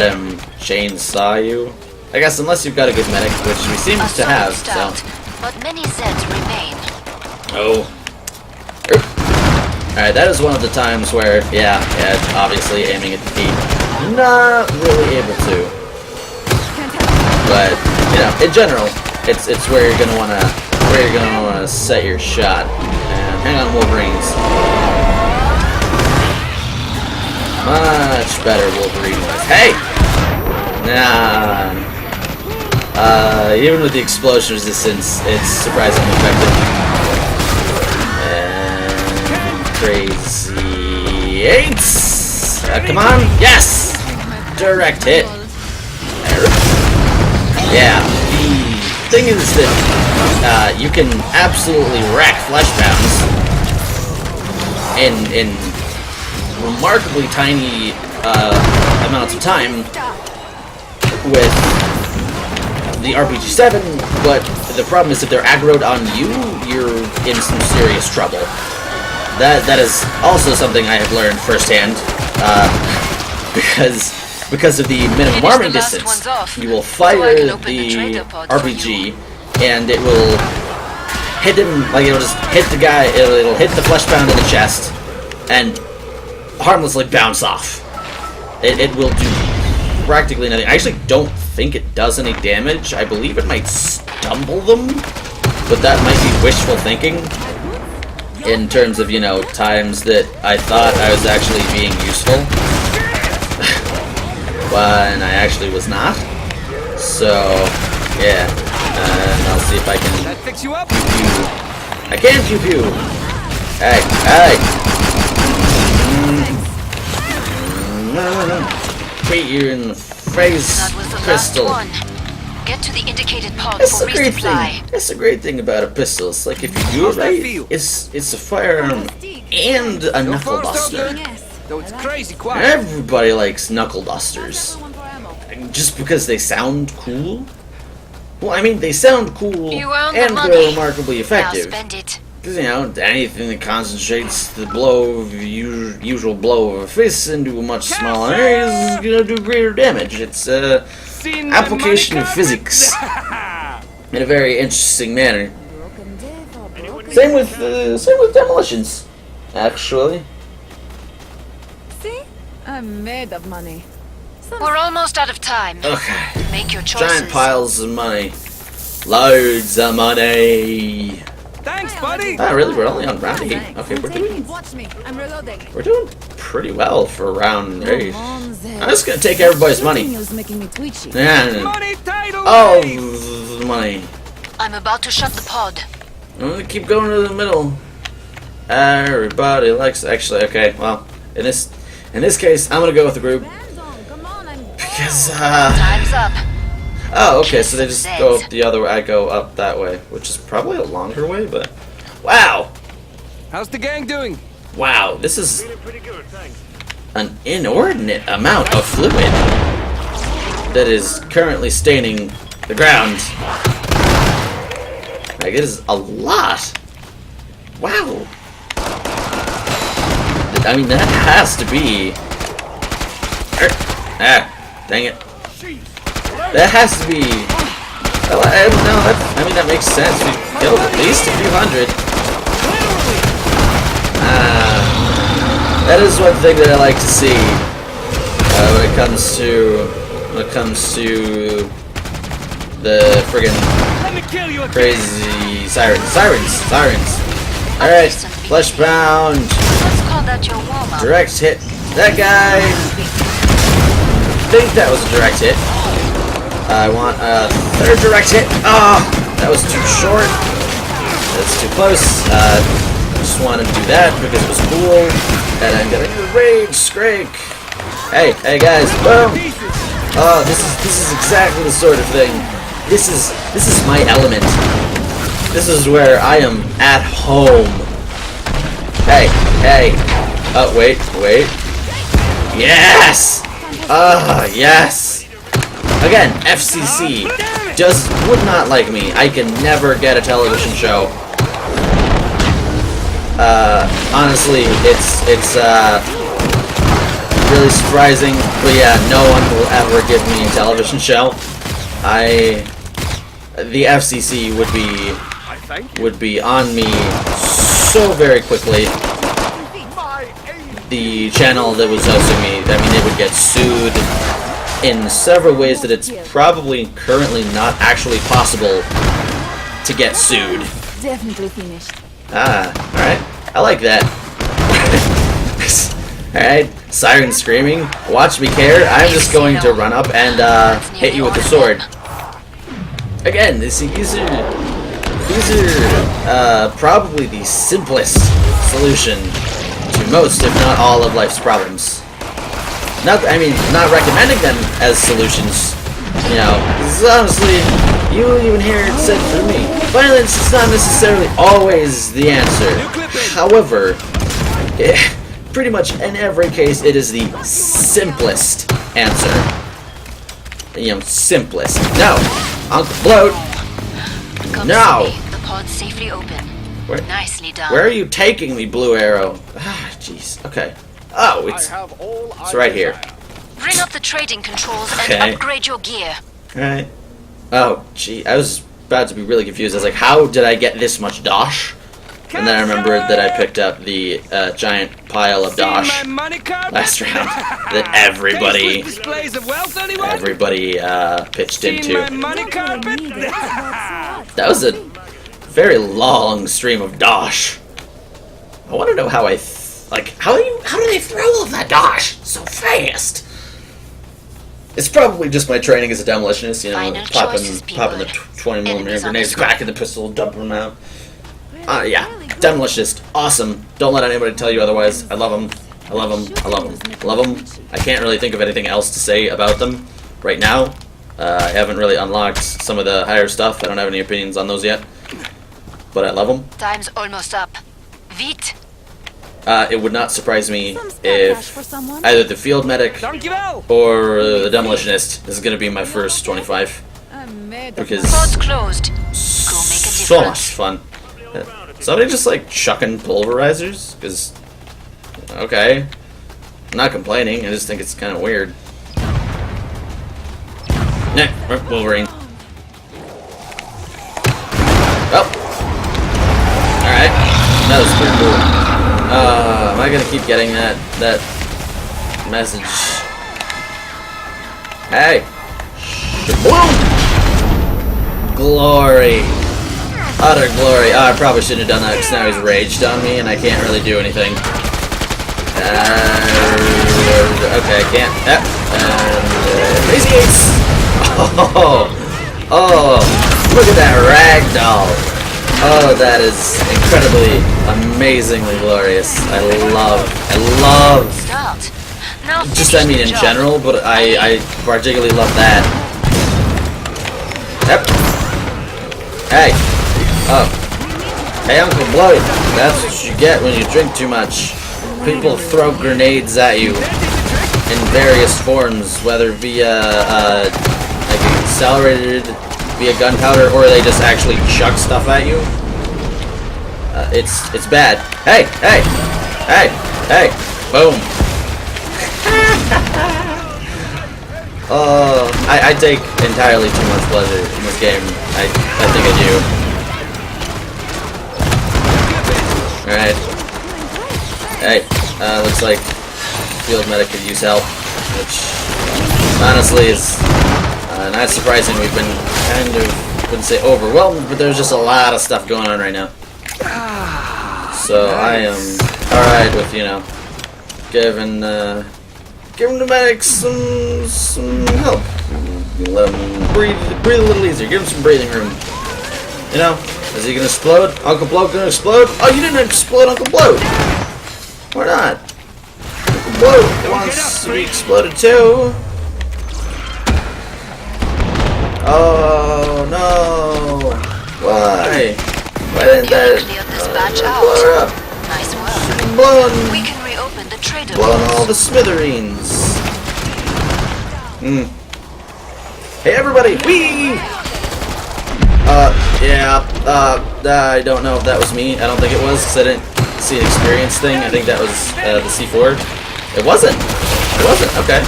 him chainsaw you. I guess unless you've got a good medic, which we seem to have, so. But many Zeds remain. Oh. Alright, that is one of the times where, yeah, obviously aiming at the feet. Not really able to. But, you know, in general, it's where you're gonna wanna set your shot. And hang on, Wolverines. Much better Wolverine was. Hey! Nah. Even with the explosion resistance, it's surprisingly effective. And crazy 8s! Come on! Yes! Direct hit. Yeah. The thing is that you can absolutely wreck flesh pounds in remarkably tiny amounts of time with the RPG-7, but the problem is if they're aggroed on you, you're in some serious trouble. That is also something I have learned firsthand, because of the minimum arming distance. You will fire the RPG, and it will hit him, like it'll just hit the guy, it'll hit the flesh pound in the chest, and harmlessly bounce off. It will do practically nothing. I actually don't think it does any damage. I believe it might stumble them, but that might be wishful thinking in terms of, you know, times that I thought I was actually being useful when I actually was not. So, yeah. And I'll see if I can Fix you up. pew. I can pew pew. Hey. Beat you in the face, That was the pistol. last one. Get to the indicated pod That's for the great resupply. thing. That's the great thing about a pistol. It's like if you do How's it that right, feel? it's a firearm and a knuckle buster. Though it's crazy quiet. Everybody likes knuckle busters, just because they sound cool. Well, I mean, they sound cool You earned the and money. they're remarkably Now effective. spend it. Because, you know, anything that concentrates the blow of usual blow of a fist into a much smaller area is gonna do greater damage. It's Seen my application money of physics in a very interesting manner. Broken day for broken Same with demolitions, actually. See? I'm made of money. We're almost out of time. Okay, Make your choices. giant piles of money, loads of money. Thanks, buddy. Ah, really? We're only on round 8. Okay, Watch me. I'm reloading. we're doing pretty well for round 8. Come on, Zed. I'm just gonna take everybody's money. Shooting you's making me twitchy. Yeah. Money title. Oh, race. the money. I'm about to shut the pod. I'm gonna keep going to the middle. Everybody likes. Actually, okay. Well, in this case, I'm gonna go with the group Hands on, come on, I'm because Time's up. oh, okay. So they just go up the other way. I go up that way, which is probably a longer way. But wow, How's the gang doing? wow, this is an inordinate amount of fluid that is currently staining the ground. Like, it is a lot. Wow. I mean, that has to be... dang it. That has to be... Well, I mean, that makes sense. We killed at least a few hundred. That is one thing that I like to see when it comes to the friggin' Let me kill you again. crazy sirens. Alright, fleshbound. Let's call that your warm-up. Direct hit. That guy. I think that was a direct hit. I want a third direct hit. Ah, that was too short. That's too close. Just wanted to do that because it was cool. And I'm getting a rage scrake. Hey guys, boom. Oh, this is exactly the sort of thing. This is my element. This is where I am at home. Hey. Oh, wait. Yes! Yes! Again, FCC would not like me. I can never get a television show. Honestly, it's really surprising, but yeah, no one will ever give me a television show. The FCC would be on me so very quickly. The channel that was hosting me, I mean, it would get sued in several ways that it's probably currently not actually possible to get sued. definitely finished. Alright. I like that. Alright, siren screaming. Watch me care. I'm just going to run up and hit you with the sword. Again, these are probably the simplest solution to most, if not all, of life's problems. Not recommending them as solutions. You know, because honestly, you will even hear it said through me. Violence is not necessarily always the answer. However, pretty much in every case, it is the simplest answer. You know, simplest. No, Uncle Bloat. Come No. see me. The pod's safely open. Nicely done. Where are you taking me, Blue Arrow? Ah, jeez. Okay. Oh, it's right here. Bring up the trading controls Okay. and upgrade your gear. Alright. Oh, gee. I was about to be really confused. I was like, how did I get this much dosh? And then I remembered that I picked up the giant pile of dosh last round that everybody pitched into. That was a very long stream of dosh. I want to know how how do they throw all of that dosh so fast? It's probably just my training as a demolitionist, you know, Final popping choices, the people. 20mm Enemies on grenades, the cracking the pistol, dumping them out. Yeah, demolitionist, awesome. Don't let anybody tell you otherwise. I love them. I love them. I love them. I love them. I can't really think of anything else to say about them right now. I haven't really unlocked some of the higher stuff. I don't have any opinions on those yet. But I love them. Time's almost up. Vite. It would not surprise me Some spare cash if for someone? either the field medic Dankjewel. or the demolitionist is going to be my first 25. I'm made because Port's closed. Go make a so difference. much fun. Somebody just like chucking pulverizers? Because, okay. I'm not complaining, I just think it's kind of weird. Nah, Wolverine. Oh! Alright. That was pretty cool. Am I gonna keep getting that message? Hey! Boom! Glory! Utter glory. Oh, I probably shouldn't have done that because now he's raged on me and I can't really do anything. Okay, I can't. Crazy Ace! Oh, look at that ragdoll! Oh, that is incredibly, amazingly glorious. I love. Start. Now Just, I mean, in general, but I particularly love that. Yep. Hey. Oh. Hey, Uncle Bloody. That's what you get when you drink too much. People throw grenades at you in various forms, whether via like accelerated via gunpowder, or they just actually chuck stuff at you. It's bad. Hey, boom. I take entirely too much pleasure in this game. I think I do. Alright. Hey, looks like field medic could use help, which honestly is not surprising. We've been kind of, wouldn't say overwhelmed, but there's just a lot of stuff going on right now. So I am alright with, you know, giving the medics some help. Let him breathe a little easier. Give him some breathing room. You know, is he gonna explode? Uncle Bloat gonna explode? Oh, you didn't explode Uncle Bloat. Why not? Uncle Bloat wants to be exploded too. Oh no! Why? Why didn't that Cleared this batch blow her out. up? Nice work. Blowing We can reopen the trader. all the smithereens. Hey everybody! Whee! Yeah. I don't know if that was me. I don't think it was, because I didn't see an experience thing. I think that was the C4. It wasn't. Okay.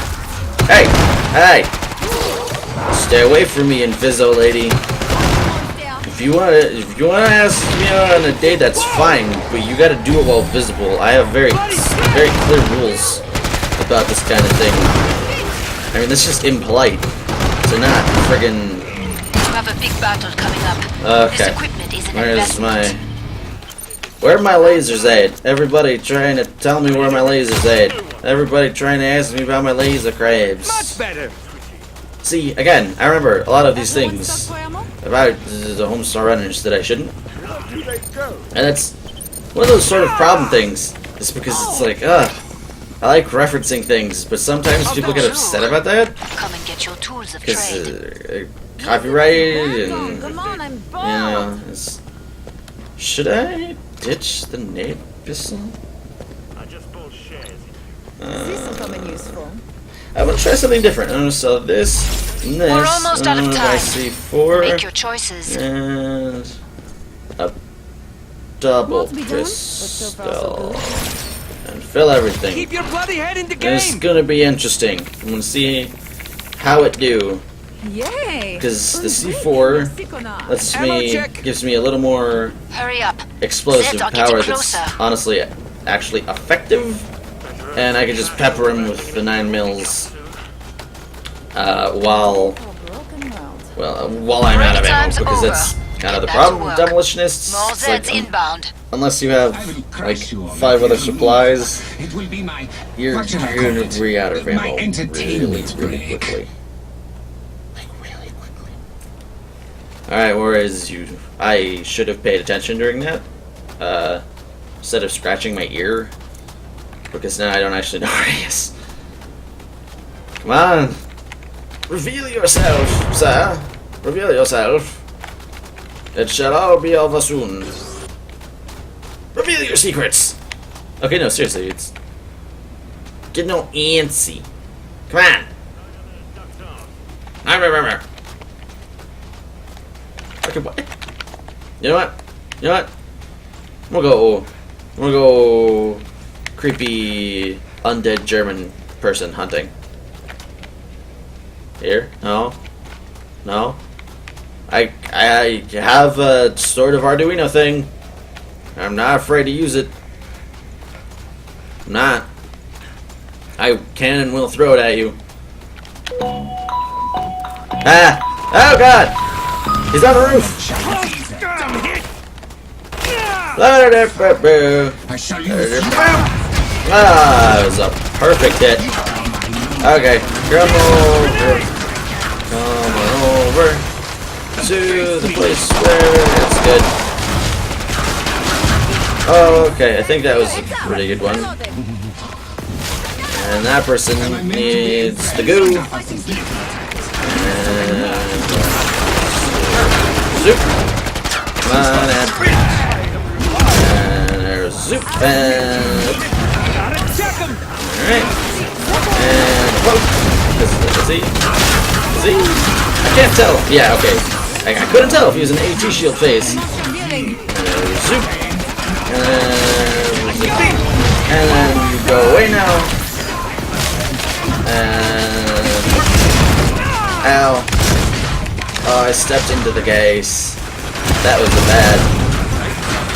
Hey! Stay away from me, Inviso lady. If you wanna ask me on a date, that's fine, but you gotta do it while visible. I have very clear rules about this kind of thing. I mean, that's just impolite to not friggin'. You have a big battle coming up. Okay. This equipment is an investment. Where are my lasers at? Everybody trying to tell me where my lasers at. Everybody trying to ask me about my laser crabs. Much better. See, again, I remember a lot of these things about the Homestar Runners that I shouldn't. And that's one of those sort of problem things. Is because it's like, I like referencing things, but sometimes people get upset about that. Come and get your tools of Because trade. copyrighted and, Come on, I'm you bored. know, should I ditch the nade pistol? Is this something useful? I want to try something different. I'm going to sell this and this. We're almost out of time. C4 Make your choices. and a double More to be done, but so far, so pistol. And fill everything. Keep your bloody head in the And it's game. going to be interesting. I'm going to see how it do. Yay! Because the C4 lets Ammo me, check. gives me a little more Hurry up. explosive Zed, I'll get power you that's closer. honestly actually effective, and I can just pepper him with the 9 mils while I'm out of ammo, Time's because over. that's kind of the Get back problem to with work. demolitionists. More It's like, Zeds inbound. unless you have like 5 other supplies, It will be my you're what shall I gonna call it? be out of My ammo entertainment really break. quickly. Alright, whereas I should have paid attention during that, instead of scratching my ear, because now I don't actually know where he is. Come on! Reveal yourself, sir! Reveal yourself! It shall all be over soon. Reveal your secrets! Okay, no, seriously, it's... Get no antsy. Come on! fucking way. You know what? You know what? I'm gonna go creepy undead German person hunting. Here? No. No. I have a sort of Arduino thing. I'm not afraid to use it. I'm not. I can and will throw it at you. Ah! Oh god! He's on the roof! I shall use Ah, it was a perfect hit. Okay, come over to the place where it's good. Okay, I think that was a pretty good one. And that person needs the goo. And zoop. Come on, and there's zoop. And alright. And poke. Is he? I can't tell. Yeah, okay. I couldn't tell if he was an AT shield phase. And zoop. And zoop. And then you go away now. And ow. Oh, I stepped into the gas. That was bad.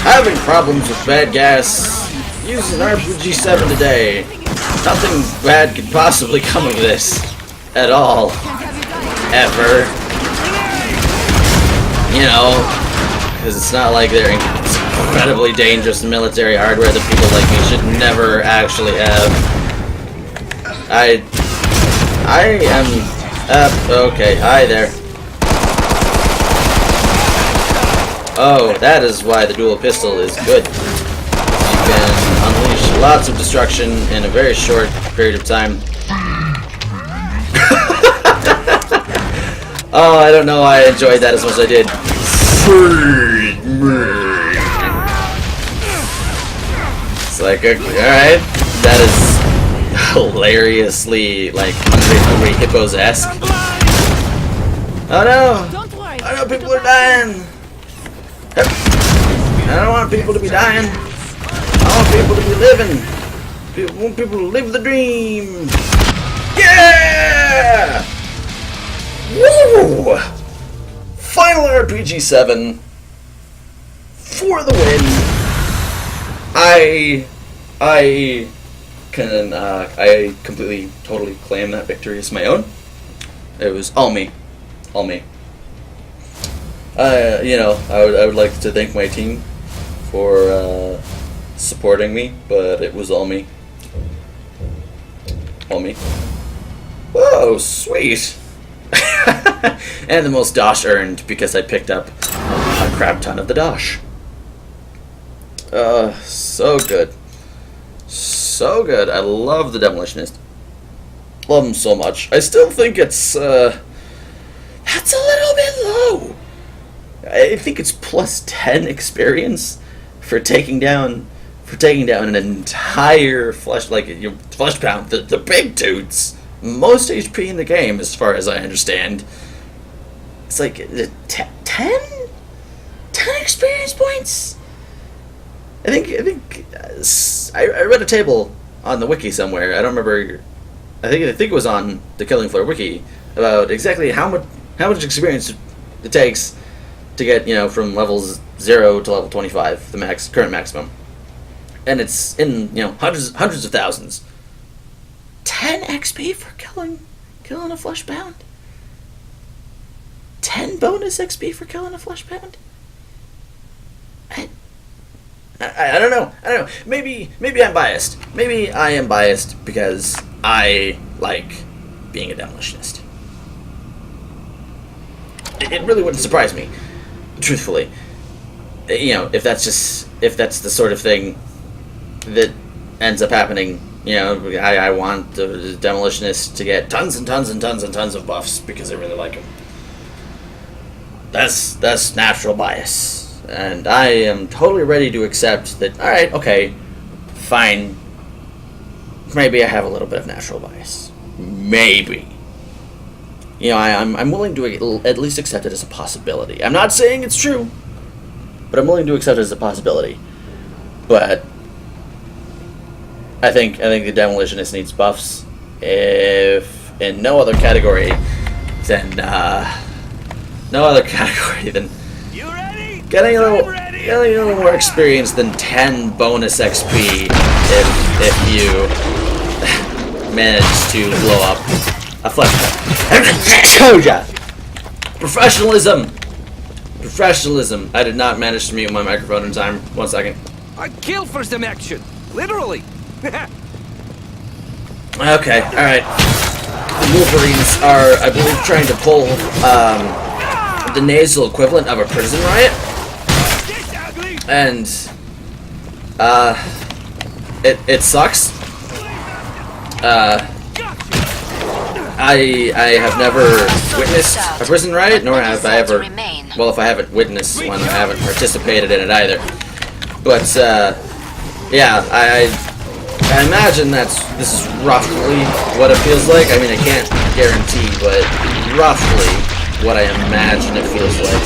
Having problems with bad gas. Using RPG-7 today. Nothing bad could possibly come of this. At all. Ever. You know. Because it's not like they're incredibly dangerous military hardware that people like me should never actually have. I am okay, hi there. Oh, that is why the dual pistol is good. You can unleash lots of destruction in a very short period of time. Oh, I don't know why I enjoyed that as much as I did. It's like, alright, that is hilariously, like, Hungry Hippos-esque. Oh no! Don't worry. I know people are dying! I don't want people to be dying. I want people to be living. I want people to live the dream. Yeah! Woo! Final RPG-7 for the win. I completely, totally claim that victory as my own. It was all me. All me. You know, I would like to thank my team for supporting me, but it was all me. All me. Whoa, sweet! And the most dosh earned because I picked up a crap ton of the dosh. So good. So good. I love the Demolitionist. Love him so much. I still think it's, that's a little bit low. I think it's plus 10 experience for taking down an entire flesh pound, the big dudes. Most HP in the game, as far as I understand. It's like 10 experience points. I think I read a table on the wiki somewhere. I don't remember. I think it was on the Killing Floor wiki about exactly how much experience it takes to get, you know, from levels 0 to level 25, the current maximum, and it's in, you know, hundreds of thousands. 10 XP for killing a flesh pound. 10 bonus XP for killing a flesh pound. I don't know. Maybe I'm biased. Maybe I am biased because I like being a demolitionist. It really wouldn't surprise me, truthfully. You know, if that's the sort of thing that ends up happening. You know, I want the demolitionist to get tons and tons and tons and tons of buffs because I really like him. That's natural bias. And I am totally ready to accept that, alright, okay, fine. Maybe I have a little bit of natural bias. Maybe. you know, I'm willing to at least accept it as a possibility. I'm not saying it's true, but I'm willing to accept it as a possibility. But I think the Demolitionist needs buffs. If in no other category, then You ready? getting a little more experience than 10 bonus XP if you manage to blow up a flashback. Professionalism. I did not manage to mute my microphone in time. 1 second. I'd kill for some action. Literally. Okay, alright. The Wolverines are, I believe, trying to pull the nasal equivalent of a prison riot. This ugly. And it sucks. I have never witnessed a prison riot, nor have I ever. Well, if I haven't witnessed one, I haven't participated in it either. But yeah, I imagine this is roughly what it feels like. I mean, I can't guarantee, but roughly what I imagine it feels like.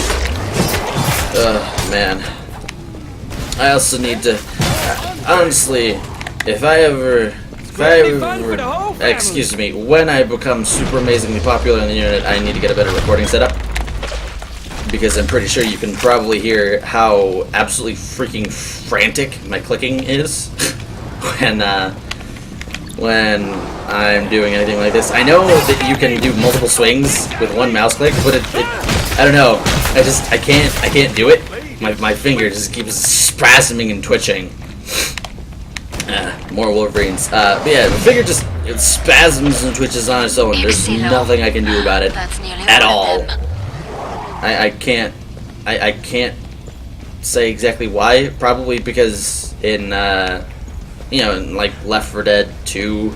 Man. I also need to, honestly, excuse me, when I become super amazingly popular on the internet, I need to get a better recording setup. Because I'm pretty sure you can probably hear how absolutely freaking frantic my clicking is when I'm doing anything like this. I know that you can do multiple swings with one mouse click, but I don't know. I can't do it. My finger just keeps spasming and twitching. More Wolverines. But yeah, the finger just spasms and twitches on its own. There's nothing I can do about it at all. I can't say exactly why. Probably because in in like Left 4 Dead 2,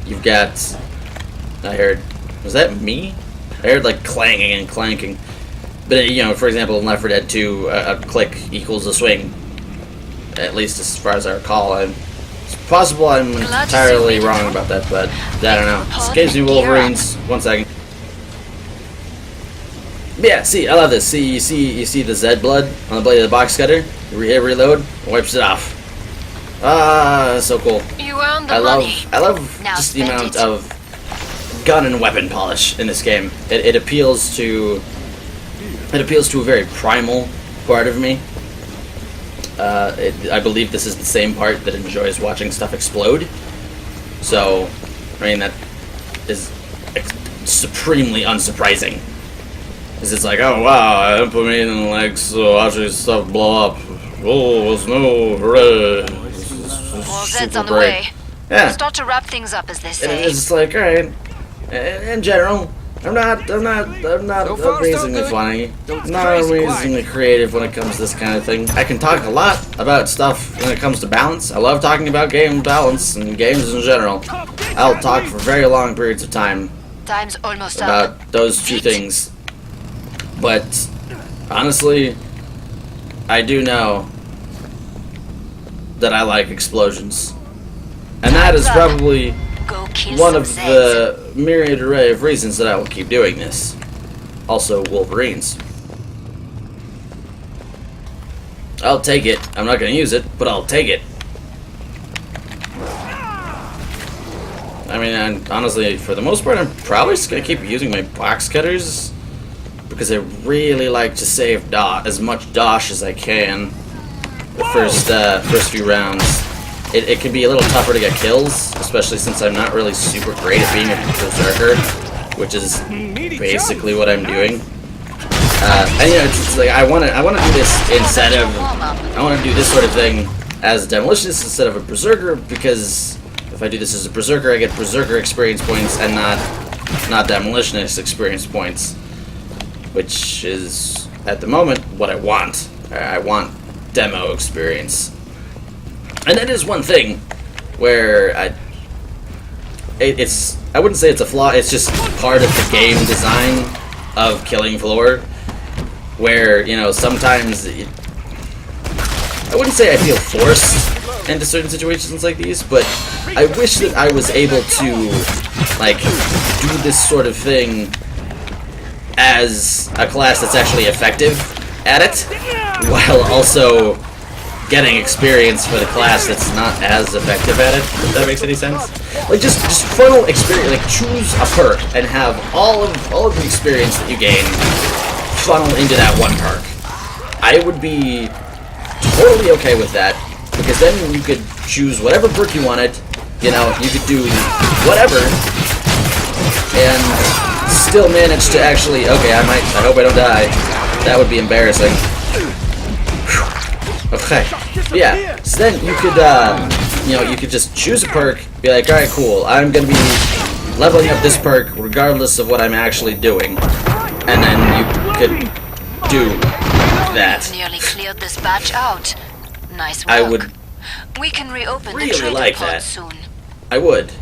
you've got. I heard. Was that me? I heard like clanging and clanking. But for example, in Left 4 Dead 2, a click equals a swing. At least as far as I recall. It's possible I'm entirely wrong about that, but I don't know. Escapes me, Wolverines. 1 second. But yeah, see, I love this. See, you see the Z blood on the blade of the box cutter. Reload, wipes it off. Ah, so cool. You earned the I money. love Now just the spend amount it. of gun and weapon polish in this game. It appeals to a very primal part of me. I believe this is the same part that enjoys watching stuff explode. So, I mean, that is supremely unsurprising. Because it's like, oh wow, Ampamine and like so watching stuff blow up. Oh, it's no, hooray. Well, Zed's on the great. way. Yeah. Start to wrap things up, as they And say. it's like, alright. In general, I'm not So far, so amazingly good. funny. Don't Not crazy amazingly creative when it comes to this kind of thing. I can talk a lot about stuff when it comes to balance. I love talking about game balance and games in general. I'll talk for very long periods of time Time's almost up. about those two things. But honestly, I do know that I like explosions. And that is probably Go kill one some of Zeds. the myriad array of reasons that I will keep doing this. Also, Wolverines. I'll take it. I'm not going to use it, but I'll take it. I mean, honestly, for the most part, I'm probably just going to keep using my box cutters because I really like to save as much dosh as I can the first few rounds. It can be a little tougher to get kills, especially since I'm not really super great at being a berserker, which is basically what I'm doing. And it's just like I want to do this instead of I want to do this sort of thing as a demolitionist instead of a berserker, because if I do this as a berserker, I get berserker experience points and not demolitionist experience points, which is at the moment what I want. I want demo experience. And that is one thing where I wouldn't say it's a flaw, it's just part of the game design of Killing Floor, where, sometimes I wouldn't say I feel forced, into certain situations like these, but I wish that I was able to, like, do this sort of thing as a class that's actually effective at it, while also getting experience for the class that's not as effective at it, if that makes any sense. Like, just funnel experience, like, choose a perk and have all of the experience that you gain funnel into that one perk. I would be totally okay with that, because then you could choose whatever perk you wanted, you know, you could do whatever, and still manage to actually, okay, I hope I don't die. That would be embarrassing. Okay, yeah, so then you could, you know, you could just choose a perk, be like, alright, cool, I'm gonna be leveling up this perk regardless of what I'm actually doing, and then you could do that. Nearly cleared this batch out. Nice work. I would We can reopen really the trading like pod that. soon. I would,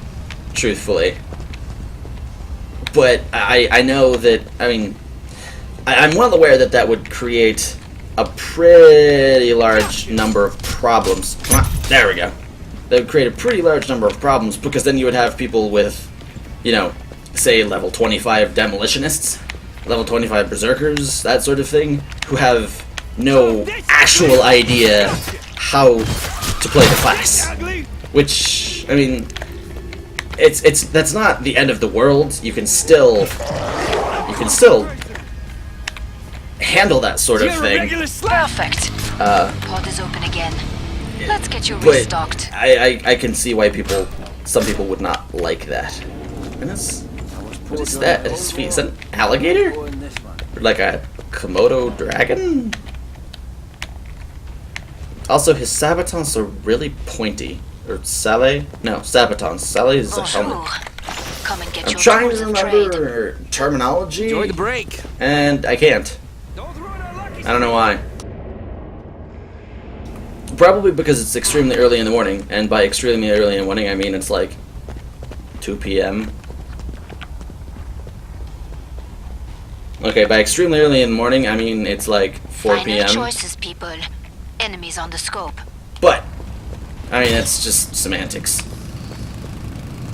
truthfully. But I know that, I mean, I'm well aware that that would create a pretty large number of problems. There we go. That would create a pretty large number of problems, because then you would have people with, you know, say level 25 demolitionists, level 25 berserkers, that sort of thing, who have no actual idea how to play the class. Which, I mean, that's not the end of the world. You can still handle that sort of thing. Perfect. Pod is open again. Let's get you But restocked. I can see why some people would not like that. And that's, what is that at his feet? Is that an alligator? Or like a Komodo dragon? Also, his sabatons are really pointy. Or Sale? No, sabatons. Sale is a helmet. Bonjour. Come and get I'm your trying tools to of trade. remember terminology, Enjoy the break. and I can't. Don't ruin our lucky I don't know why. Probably because it's extremely early in the morning, and by extremely early in the morning, I mean it's like 2 p.m. Okay, by extremely early in the morning, I mean it's like 4 Final p.m. choices, people. Enemies on the scope. But I mean, it's just semantics.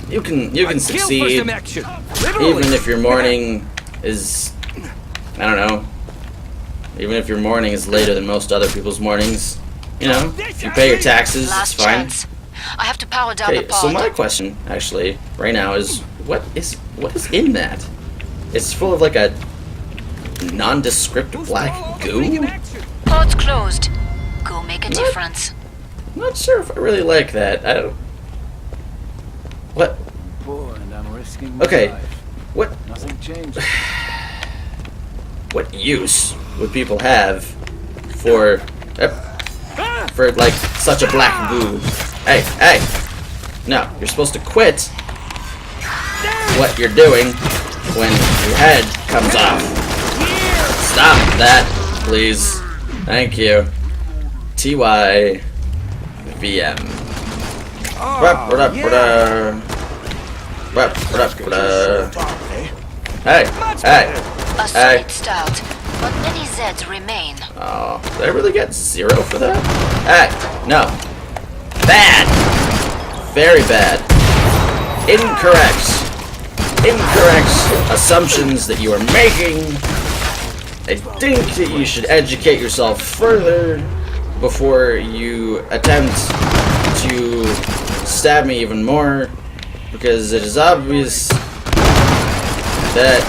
You can Kill for succeed some action. Literally. even if your morning is, I don't know, even if your morning is later than most other people's mornings. You know, if you pay your taxes, it's Last fine. chance. I have to power down Okay, the pod. so my question, actually, right now is, what is in that? It's full of like a nondescript black goo? Pod's closed. Go make a difference. I'm not sure if I really like that. I don't... What? And I'm risking my Okay, life. what Nothing changed. what use would people have for like such a black goo? Hey, no, you're supposed to quit what you're doing when your head comes off. Stop that, please. Thank you. TY VM. Hey. A Hey. solid start, but many Zeds remain. Oh, did I really get 0 for that? Hey, no. Bad. Very bad. Incorrect assumptions that you are making. I think that you should educate yourself further before you attempt to stab me even more, because it is obvious that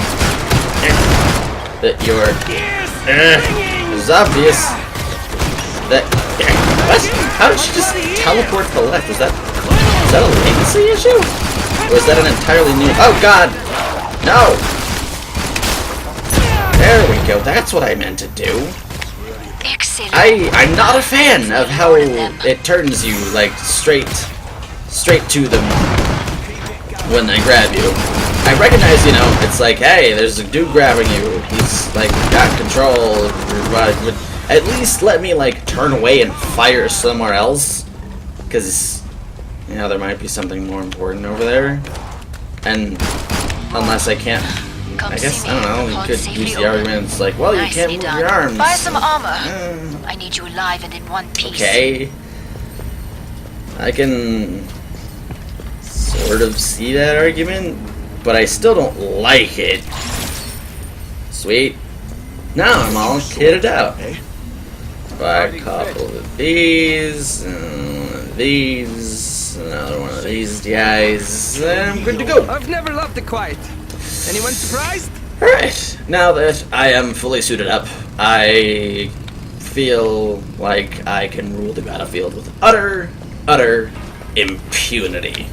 you're it is obvious that what? How did she just teleport to the left? Is that a latency issue? Or is that an entirely new... Oh god! No! There we go, that's what I meant to do. Excellent. I'm not a fan of how Ignore them. it turns you, like, straight to them when they grab you. I recognize, you know, it's like, hey, there's a dude grabbing you. He's, like, got control. But at least let me, like, turn away and fire somewhere else. Because, you know, there might be something more important over there. And unless I can't... Come I guess, see I don't know, me. you Pod could safely use the open. argument, it's like, well, you can't Nicely move done. your arms. Buy some armor. I need you alive and in one piece. Okay. I can sort of see that argument, but I still don't like it. Sweet. Now I'm all kitted out. Buy a couple of these, another one of these guys, and I'm good to go. I've never loved the quiet. Anyone surprised? Alright, now that I am fully suited up, I feel like I can rule the battlefield with utter impunity.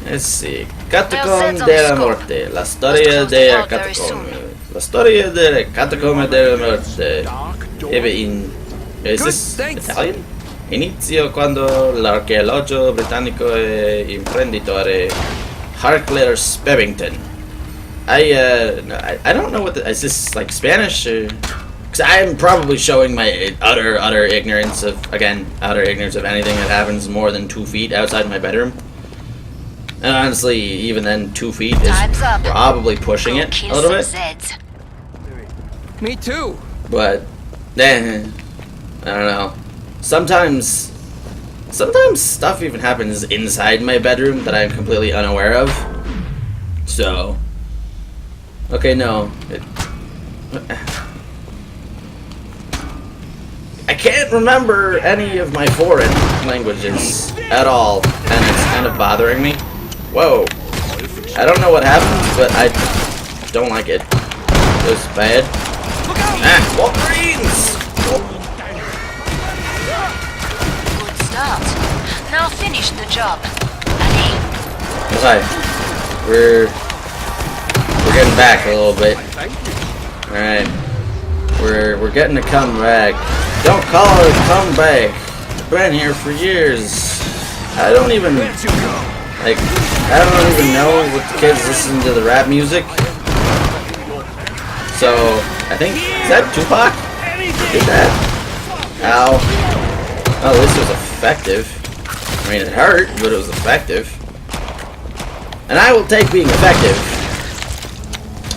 Let's see. Catacombe de la Morte. La storia delle catacombe. La storia delle catacombe della Morte. Is this Italian? Inizio quando l'archeologo britannico e imprenditore Harcler Spevington. I don't know what is this like Spanish or? Because I'm probably showing my utter ignorance of utter ignorance of anything that happens more than 2 feet outside my bedroom. And honestly, even then, 2 feet is probably pushing it a little bit. Me too. But, I don't know. Sometimes stuff even happens inside my bedroom that I'm completely unaware of. So, okay, no. I can't remember any of my foreign languages at all, and it's kind of bothering me. Whoa. I don't know what happened, but I don't like it. It was bad. Ah, Wolverines! Good start. Now finish the job. Allez. Okay. We're getting back a little bit. Alright. We're getting to come back. Don't call it a comeback. I've been here for years. I don't even know what the kids listen to the rap music. So I think is that Tupac? Did that? Ow. Oh, this was effective. I mean, it hurt, but it was effective. And I will take being effective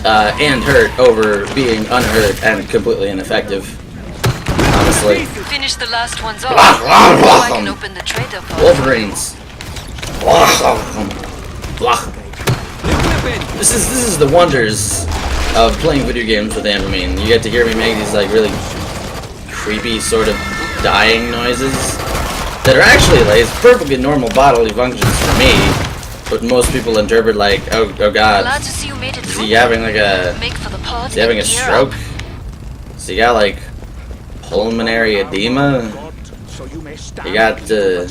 and hurt over being unhurt and completely ineffective. Honestly. Finish the last ones off. I can open the trader pod. Wolverines. This is the wonders of playing video games with Ampamine. You get to hear me make these like really creepy sort of dying noises that are actually like it's perfectly normal bodily functions for me, but most people interpret like oh god. Glad to see you made it Is he having like a is he having a stroke? Is he got like pulmonary edema? You got the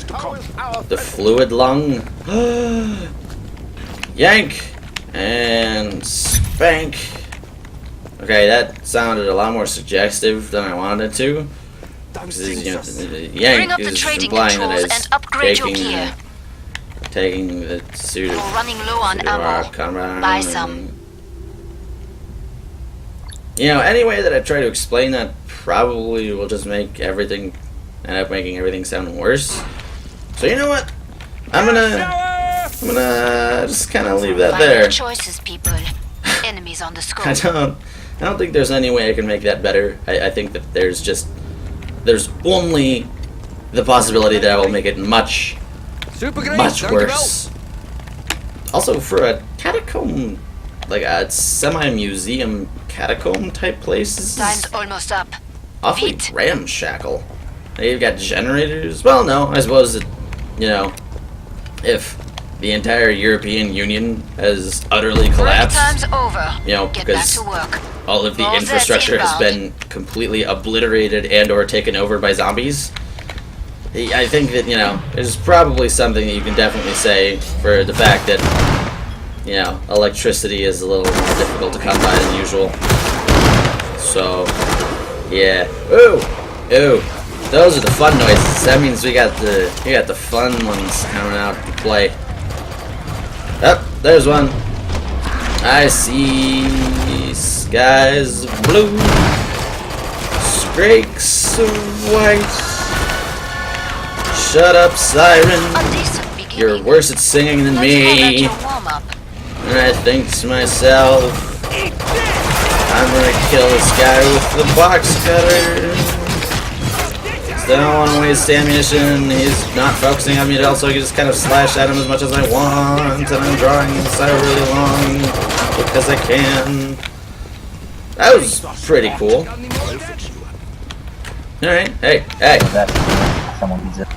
fluid lung. Yank and spank. Okay, that sounded a lot more suggestive than I wanted it to. Yank is implying that I was taking the suit of running low on ammo. Buy some. You know, any way that I try to explain that probably will just make everything end up making everything sound worse. So you know what? I'm gonna just kind of leave that there. Choices, people. Enemies on the scope. I don't think there's any way I can make that better. I think that there's only the possibility that I will make it much worse. Also, for a catacomb, like a semi-museum catacomb type place, Time's almost up. Awfully ramshackle. You've got generators. Well, no, I suppose that, you know, if the entire European Union has utterly collapsed, Time's over. you know, because all of the infrastructure has been completely obliterated and or taken over by zombies. I think that, you know, there's probably something that you can definitely say for the fact that, you know, electricity is a little more difficult to come by than usual. So, yeah. Ooh! Ooh! Those are the fun noises. That means we got the fun ones coming out to play. Oh, there's one. I see skies of blue, streaks of white. Shut up, siren. You're worse at singing than me. And I think to myself, I'm gonna kill this guy with the box cutter. don't want to waste ammunition. He's not focusing on me at all, so I can just kind of slash at him as much as I want. And I'm drawing this out really long because I can. That was pretty cool. Alright, hey. Someone needs it.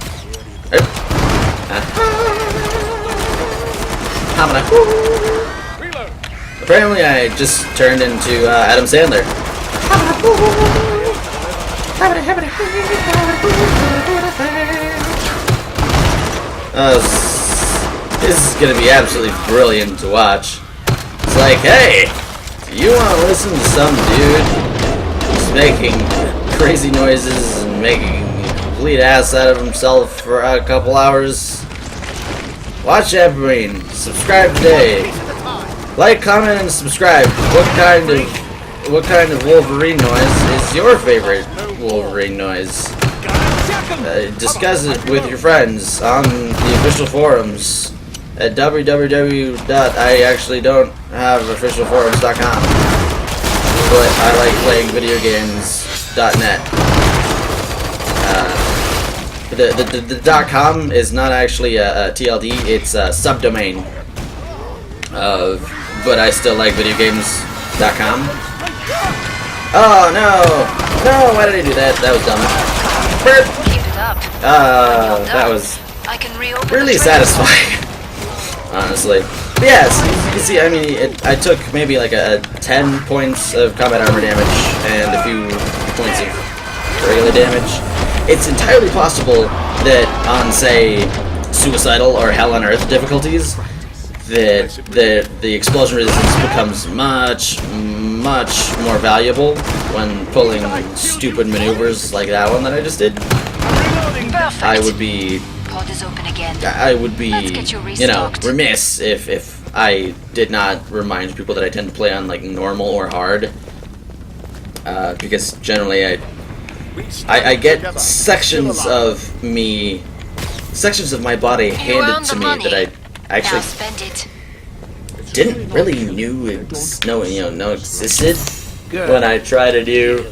Apparently I just turned into Adam Sandler. This is gonna be absolutely brilliant to watch. It's like, hey, do you want to listen to some dude who's making crazy noises and making a complete ass out of himself for a couple hours? Watch Ampamine. Subscribe today. Like, comment, and subscribe. What kind of Wolverine noise is your favorite Wolverine noise? Discuss it with your friends on the official forums at www.iactuallydon'thaveofficialforums.com. But I like playing video games.net. The .com is not actually a TLD, it's a subdomain of, but I still like videogames.com. Oh no! No, why did I do that? That was dumb. Burp! Keep it up. That was I can reopen really the trailer. satisfying, honestly. But yes, you can see, I mean, I took maybe like a 10 points of combat armor damage and a few points of regular damage. It's entirely possible that on, say, Suicidal or Hell on Earth difficulties, that the explosion resistance becomes much more valuable when pulling stupid maneuvers like that one that I just did. Perfect. I would be Pod is open again. you know, remiss if I did not remind people that I tend to play on like normal or hard, because generally I get sections of my body handed to me that I actually didn't really know existed when I try to do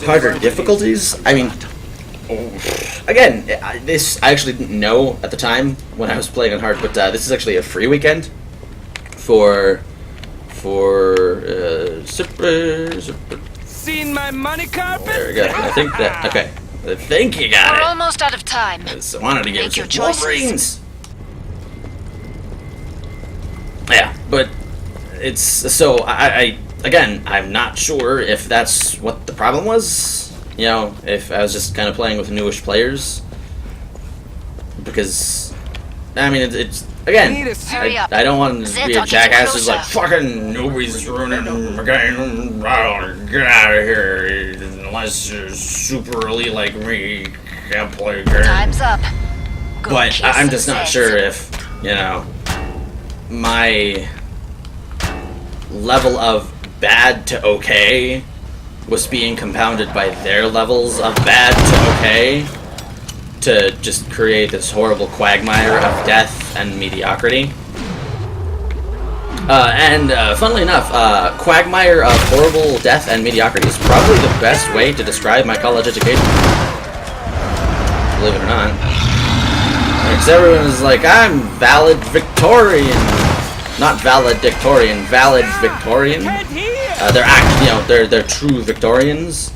harder difficulties. I mean, again, this I actually didn't know at the time when I was playing on hard, but this is actually a free weekend for super. Seen my money carpet? There we go. I think that okay. I think you got We're it. almost out of time. I wanted to give Make it your some choices. Wolverines. Yeah, but it's so again, I'm not sure if that's what the problem was. You know, if I was just kind of playing with newish players, because I mean it's again, Hurry up. I don't want to Zed, be a I'll get you jackass who's like closer. fucking nobody's ruining the game. Get out of here unless you're super elite like me. Can't play a game. Time's up. Go But kiss I'm some just not Zeds. sure if, you know, my level of bad to okay was being compounded by their levels of bad to okay to just create this horrible quagmire of death and mediocrity. Funnily enough, quagmire of horrible death and mediocrity is probably the best way to describe my college education. Believe it or not. Because everyone is like, I'm valid Victorian. Not valedictorian, valid Victorian. They're true Victorians.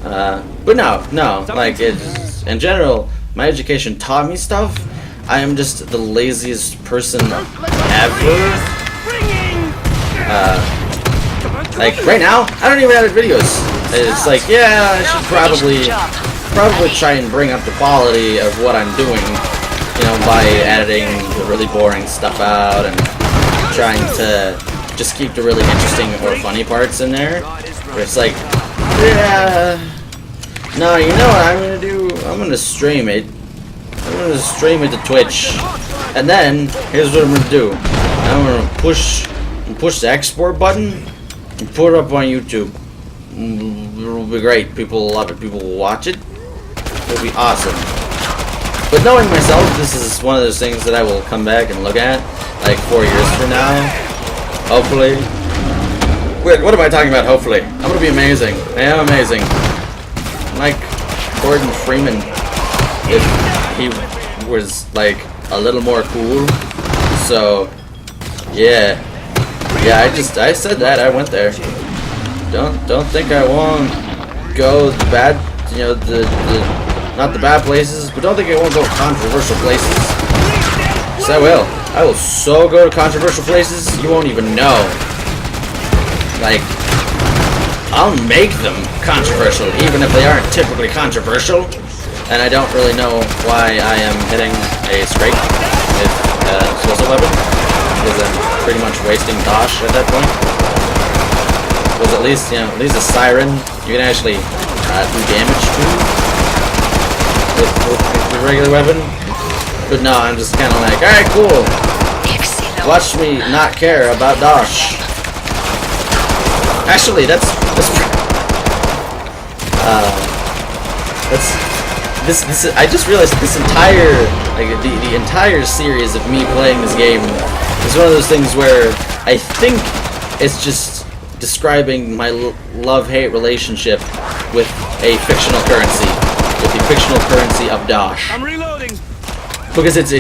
But no, like, in general, my education taught me stuff. I am just the laziest person ever. Like, right now, I don't even edit videos. It's like, yeah, I should probably try and bring up the quality of what I'm doing, you know, by editing the really boring stuff out and trying to just keep the really interesting or funny parts in there. Where it's like, yeah, no, you know what I'm gonna do? I'm gonna stream it. I'm gonna stream it to Twitch, and then here's what I'm gonna do. I'm gonna push the export button and put it up on YouTube. It'll be great. People will love it. People will watch it. It'll be awesome. But knowing myself, this is one of those things that I will come back and look at, like 4 years from now, hopefully. Wait, what am I talking about? Hopefully, I'm gonna be amazing. I am amazing. Like, Gordon Freeman if he was like a little more cool. So yeah, I said that. I went there. Don't think I won't go the bad, not the bad places, but don't think I won't go controversial places. 'Cause I will. I will so go to controversial places you won't even know. Like, I'll make them controversial, even if they aren't typically controversial. And I don't really know why I am hitting a straight with an explosive weapon, because I'm pretty much wasting Dosh at that point. Because at least a siren you can actually do damage to with the regular weapon. But no, I'm just kind of like, alright, cool. Watch me not care about Dosh. Actually, this. I just realized this entire, the entire series of me playing this game is one of those things where I think it's just describing my love-hate relationship with a fictional currency, with the fictional currency of Dosh. I'm reloading. Because it's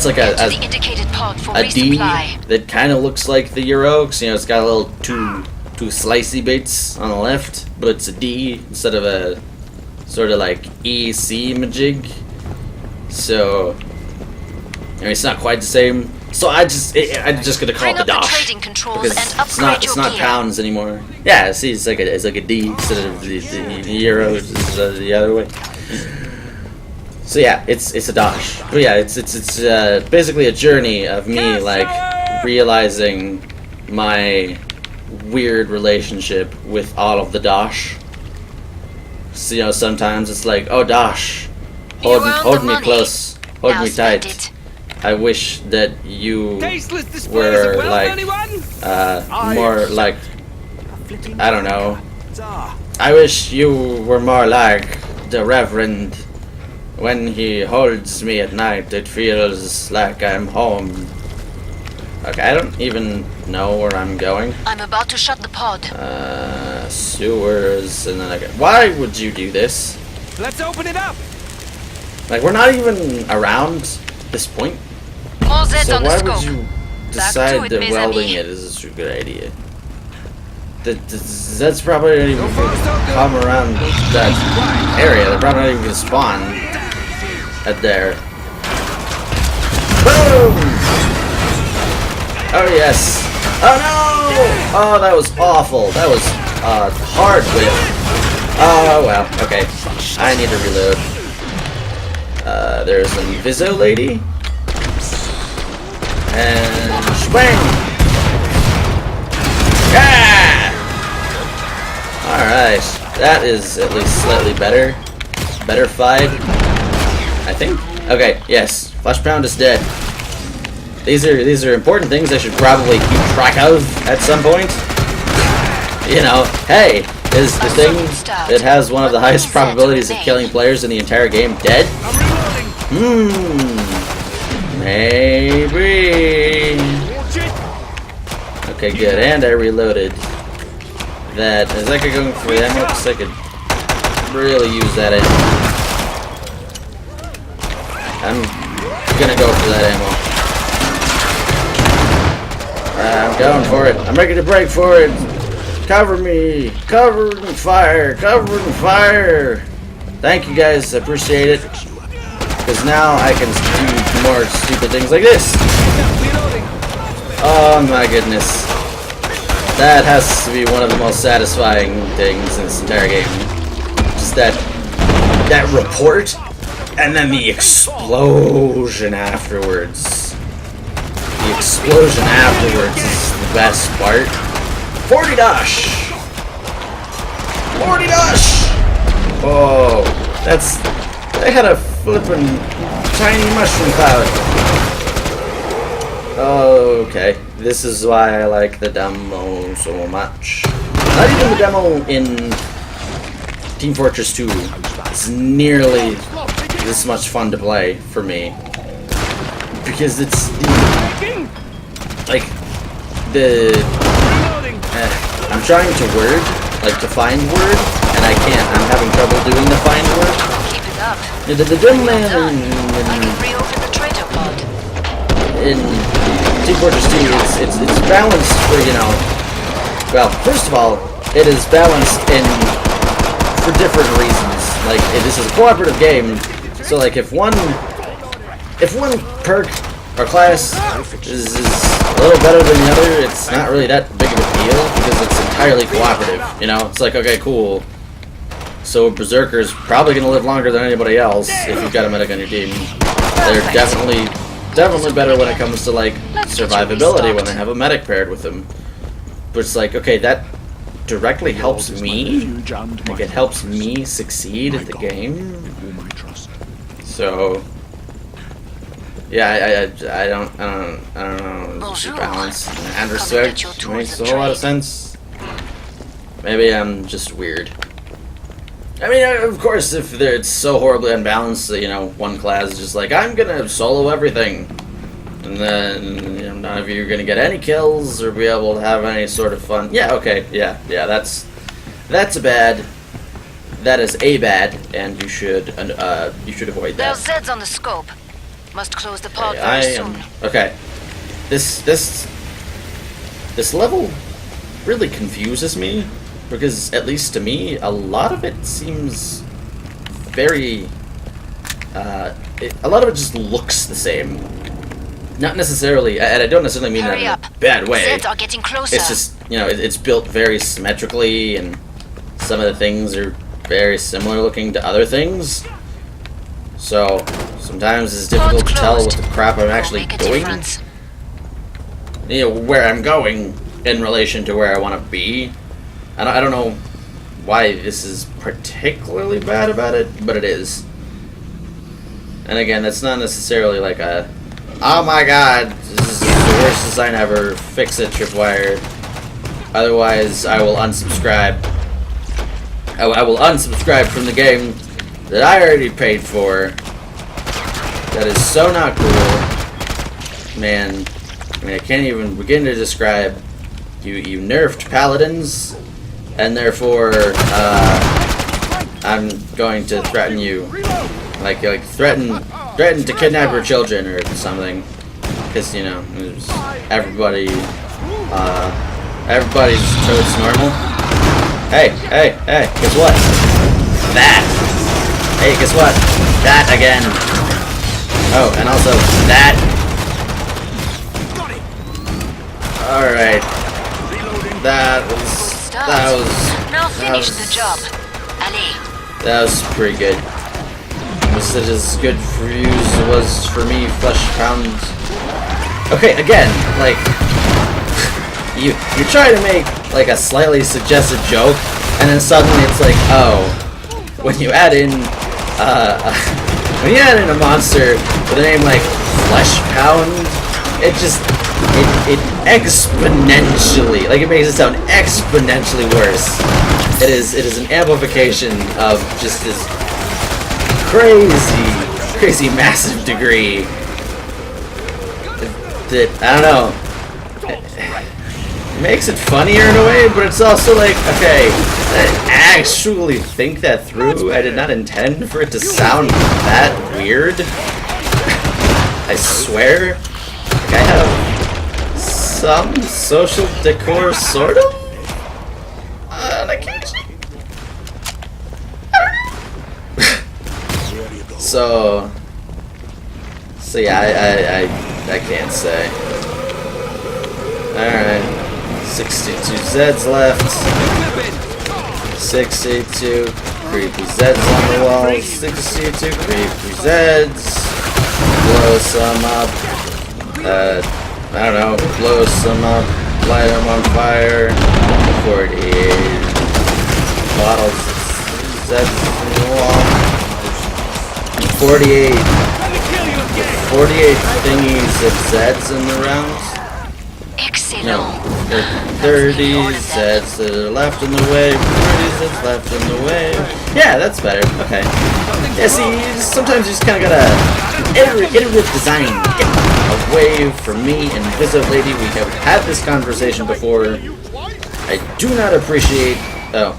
like a D that kind of looks like the euro, because it's got a little two slicey bits on the left, but it's a D instead of a sort of like EC majig. So it's not quite the same. So I'm just gonna call it the Dosh because it's not pounds anymore. Yeah, see, it's like a D instead of the euro, which is the other way. So yeah, it's a Dosh. But yeah, it's basically a journey of me like realizing my weird relationship with all of the Dosh. So, sometimes it's like, oh Dosh, hold me close, hold me tight. I wish that you were like more like, I don't know. I wish you were more like the Reverend. When he holds me at night, it feels like I'm home. Okay, I don't even know where I'm going. I'm about to shut the pod. Sewers, and then I go. Why would you do this? Let's open it up. Like, we're not even around this point. More Zeds So on the why scope. would you decide that welding it is a good idea? That's probably not even come around that area. They're probably not even gonna spawn at there. Boom! Oh yes! Oh no! Oh, that was awful. That was hard whip. Oh well. Okay. I need to reload. There's an Inviso lady. And swing! Yeah! Alright. That is at least slightly better. Better fight, I think. Okay, yes. Flesh Pound is dead. These are important things I should probably keep track of at some point. Hey, is the thing that has one of the highest probabilities of killing players in the entire game dead? Maybe. Okay, good. And I reloaded. That is like going for the ammo because I could really use that ammo. I'm gonna go for that ammo. I'm going for it. I'm making a break for it. Cover me. Covered in fire. Covered in fire. Thank you guys. I appreciate it. Because now I can do more stupid things like this. Oh my goodness. That has to be one of the most satisfying things in this entire game. Just that report, and then the explosion afterwards. The explosion afterwards is the best part. 40 Dosh! 40 Dosh! Oh, they had a flippin' tiny mushroom cloud. Okay, this is why I like the demo so much. Not even the demo in Team Fortress 2 is nearly this much fun to play for me. Because it's I'm trying to find word, and I can't. I'm having trouble doing the fine work. Keep it up. The Done. I can reopen the traitor pod. in Team Fortress 2, it's balanced for, you know, well, first of all, it is balanced for different reasons. Like, this is a cooperative game, so like if one perk or class is a little better than the other, it's not really that big of a deal because it's entirely cooperative. You know, it's like, okay, cool. So Berserker's probably gonna live longer than anybody else if you've got a medic on your team. They're definitely better when it comes to like survivability when they have a medic paired with them. But it's like, okay, that directly helps me. Like, it helps me succeed at the game. So yeah, I don't know. It's balance and respect makes a whole lot of sense. Maybe I'm just weird. I mean, of course, if it's so horribly unbalanced that, you know, one class is just like, I'm gonna solo everything, and then, you know, none of you are gonna get any kills or be able to have any sort of fun. Yeah, okay, yeah, that's a bad. That is a bad, and you should avoid that. There's Zeds on the scope. Must close the pod very soon. Okay. This level really confuses me. Because, at least to me, a lot of it seems very... a lot of it just looks the same. Not necessarily, and I don't necessarily mean that in a bad way. Zeds are getting closer. It's just, you know, it's built very symmetrically, and some of the things are very similar looking to other things. So, sometimes it's difficult to tell what the crap I'm actually doing. You know, where I'm going in relation to where I want to be. I don't know why this is particularly bad about it, but it is. And again, that's not necessarily like a, oh my god, this is the worst design ever, fix it, Tripwire. Otherwise, I will unsubscribe. I will unsubscribe from the game that I already paid for. That is so not cool. Man, I mean, I can't even begin to describe. You nerfed paladins. And therefore, I'm going to threaten you, like threaten to kidnap your children or something, because, you know, everybody's totes normal. Hey, guess what? That. Hey, guess what? That again. Oh, and also that. All right. That was the job. Allez. That was pretty good. Was it as good for you as it was for me, flesh pound? Okay, again, like you try to make like a slightly suggestive joke, and then suddenly it's like, oh, when you add in a monster with a name like Flesh Pound, it exponentially, like, it makes it sound exponentially worse. It is an amplification of just this crazy massive degree that, I don't know, it makes it funnier in a way, but it's also like, okay, I actually think that through. I did not intend for it to sound that weird. I swear. Like, I have some social decor, sort of? On occasion? So yeah, I can't say. Alright. 62 Zeds left. 62 creepy Zeds on the wall. 62 creepy Zeds. Blow some up. I don't know, blow some up, light them on fire. 48 bottles of Zeds on the wall. 48 thingies of Zeds in the rounds. Excellent. No, 30 Zeds that are left in the way. 30 Zeds left in the way. Yeah, that's better. Okay. Yeah, see, sometimes you just kind of gotta iterative design. Get away from me and Visa Lady. We have had this conversation before. I do not appreciate. Oh.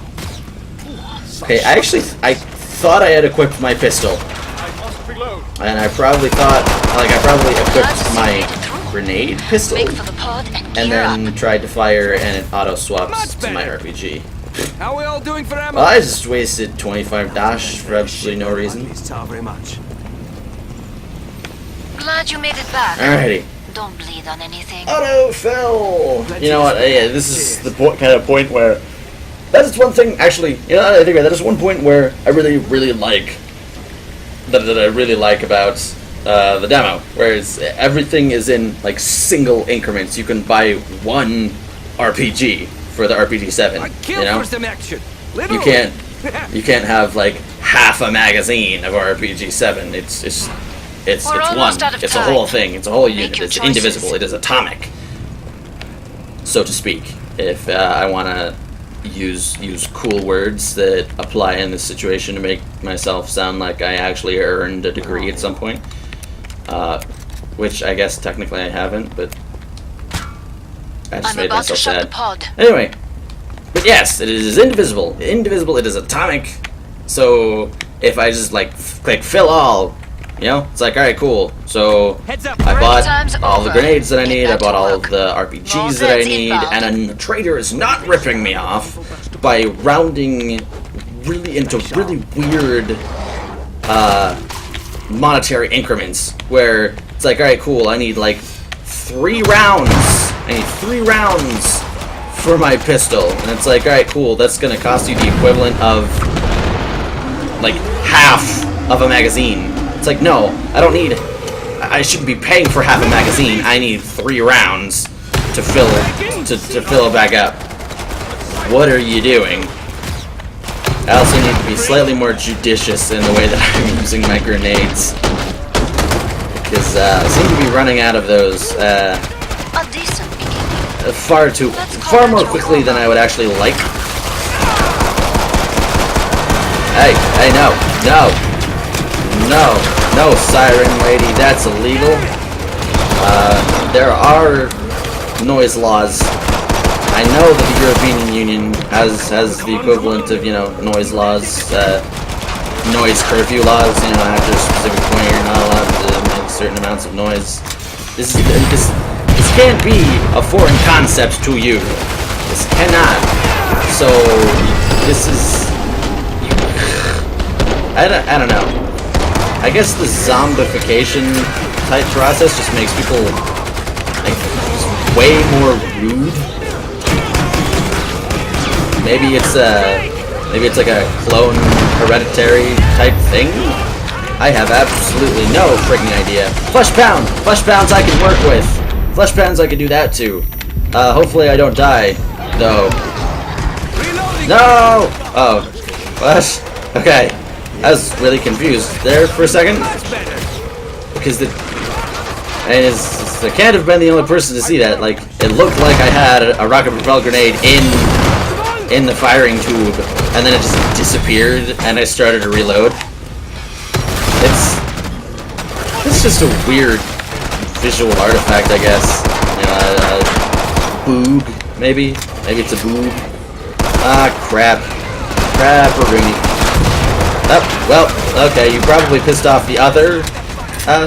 Okay, I thought I had equipped my pistol. I must reload. And I probably equipped my grenade pistol. Make for the pod and And gear then up. tried to fire and it auto swaps Much to my better. RPG. How we all doing for ammo? Well, I just wasted 25 dash for absolutely no reason. very much. Glad you made it back. Alrighty. Don't bleed on anything. Autofill! You know what, yeah, this is the kind of point where... That is one thing, actually, you know, I think that is one point where I really like... That I really like about the demo. Whereas everything is in, like, single increments. You can buy one RPG for the RPG-7, you know? For some action. You can't have, like, half a magazine of RPG-7. It's We're one. almost out of It's a time. whole thing. It's a whole Make unit. your It's choices. indivisible. It is atomic, so to speak. If I want to use cool words that apply in this situation to make myself sound like I actually earned a degree at some point, which I guess technically I haven't, but I just I'm made about to myself shut the sad. pod. Anyway, but yes, it is indivisible. Indivisible. It is atomic. So if I just like click fill all, you know, it's like, all right, cool. So Heads up. I bought Time's all the over. grenades that I Get need. I back bought to all of work. the RPGs More that I threats need, inbound. and a trader is not ripping me off by rounding really into really weird monetary increments where it's like, all right, cool. I need like 3 rounds. I need 3 rounds for my pistol, and it's like, all right, cool. That's gonna cost you the equivalent of like half of a magazine. It's like, no, I don't need. I shouldn't be paying for half a magazine. I need 3 rounds to fill it back up. What are you doing? I also need to be slightly more judicious in the way that I'm using my grenades, because I seem to be running out of those A decent beginning. far more quickly than I would actually like. Hey, no, siren lady, that's illegal. There are noise laws. I know that the European Union has the equivalent of, you know, noise laws, noise curfew laws. You know, after a specific point, you're not allowed to make certain amounts of noise. This can't be a foreign concept to you. This cannot. So this is. I don't know. I guess the zombification type process just makes people like just way more rude. Maybe it's like a clone hereditary type thing. I have absolutely no freaking idea. Flesh pounds I can work with. Flesh pounds I can do that too. Hopefully I don't die though. No! Oh, what? Okay. I was really confused there for a second, because I can't have been the only person to see that. Like, it looked like I had a rocket propelled grenade in the firing tube, and then it just disappeared, and I started to reload. It's just a weird visual artifact, I guess. You know, a boog, maybe it's a boog. Ah, crap-a-rooney. Oh, well, okay, you probably pissed off the other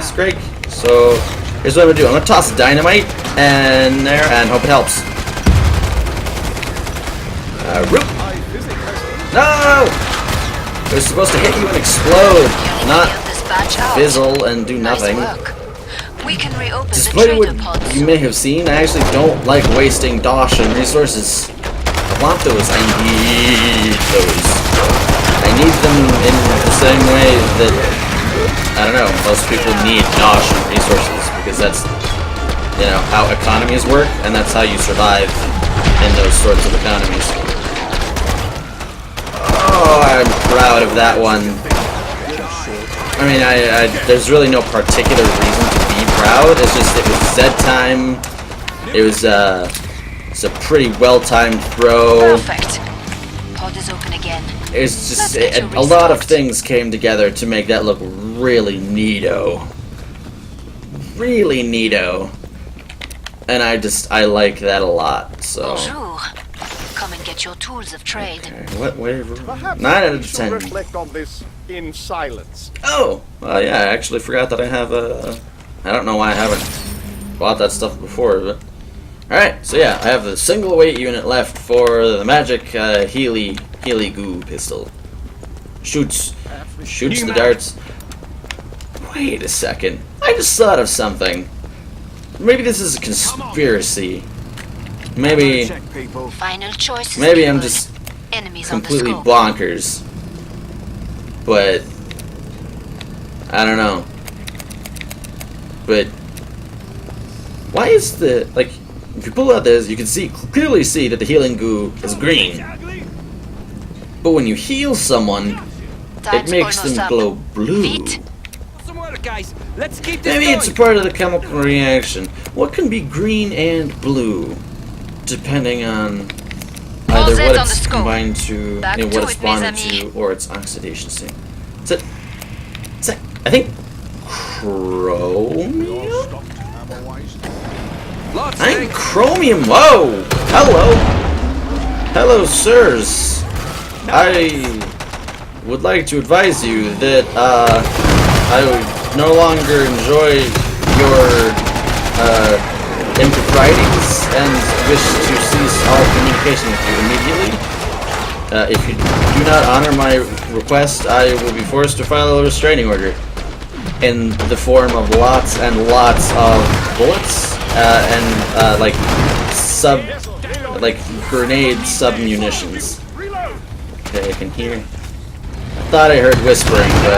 Scrake, so here's what I'm gonna do. I'm gonna toss dynamite and there and hope it helps. Root! No! It was supposed to hit you and explode, not fizzle and do nothing. Nice work. We can reopen the Despite trader what pods. you may have seen, I actually don't like wasting dosh and resources. I want those. I need those. I need them in the same way that, I don't know, most people need dosh and resources, because that's, you know, how economies work, and that's how you survive in those sorts of economies. Oh, I'm proud of that one. I mean, there's really no particular reason to be proud. It's just, it was Z time. It was, it's a pretty well-timed throw. Perfect. Pod is open again. It's just, Let's get you a lot of restocked. things came together to make that look really neato. Really neato. And I like that a lot, so. Bonjour. Come and get at your tools of trade. Okay, what wave? Perhaps 9 out we of should 10. reflect on this in silence. Oh, yeah, I actually forgot that I have a... I don't know why I haven't bought that stuff before, but... Alright, so yeah, I have a single weight unit left for the magic Healy goo pistol. Shoots the darts. Wait a second. I just thought of something. Maybe this is a conspiracy. Maybe Check, people. Final choice. maybe I'm just enemies on the completely scope. bonkers. But I don't know. But why is the like if you pull out this, you can clearly see that the healing goo is green. But when you heal someone, it Time's makes almost them up. glow blue. Feet. Some water, guys. Let's keep this Maybe going. it's a part of the chemical reaction. What can be green and blue, depending on either Zeds what on the it's scope. combined to, Back what to it's it, mes bonded amis. to, or its oxidation state. Is it? I think chromium. Lots, I think thanks. chromium. Whoa! Hello, sirs. I would like to advise you that I no longer enjoy your improprieties and wish to cease all communication with you immediately. If you do not honor my request, I will be forced to file a restraining order in the form of lots and lots of bullets and like grenade submunitions. Okay, I can hear. I thought I heard whispering, but I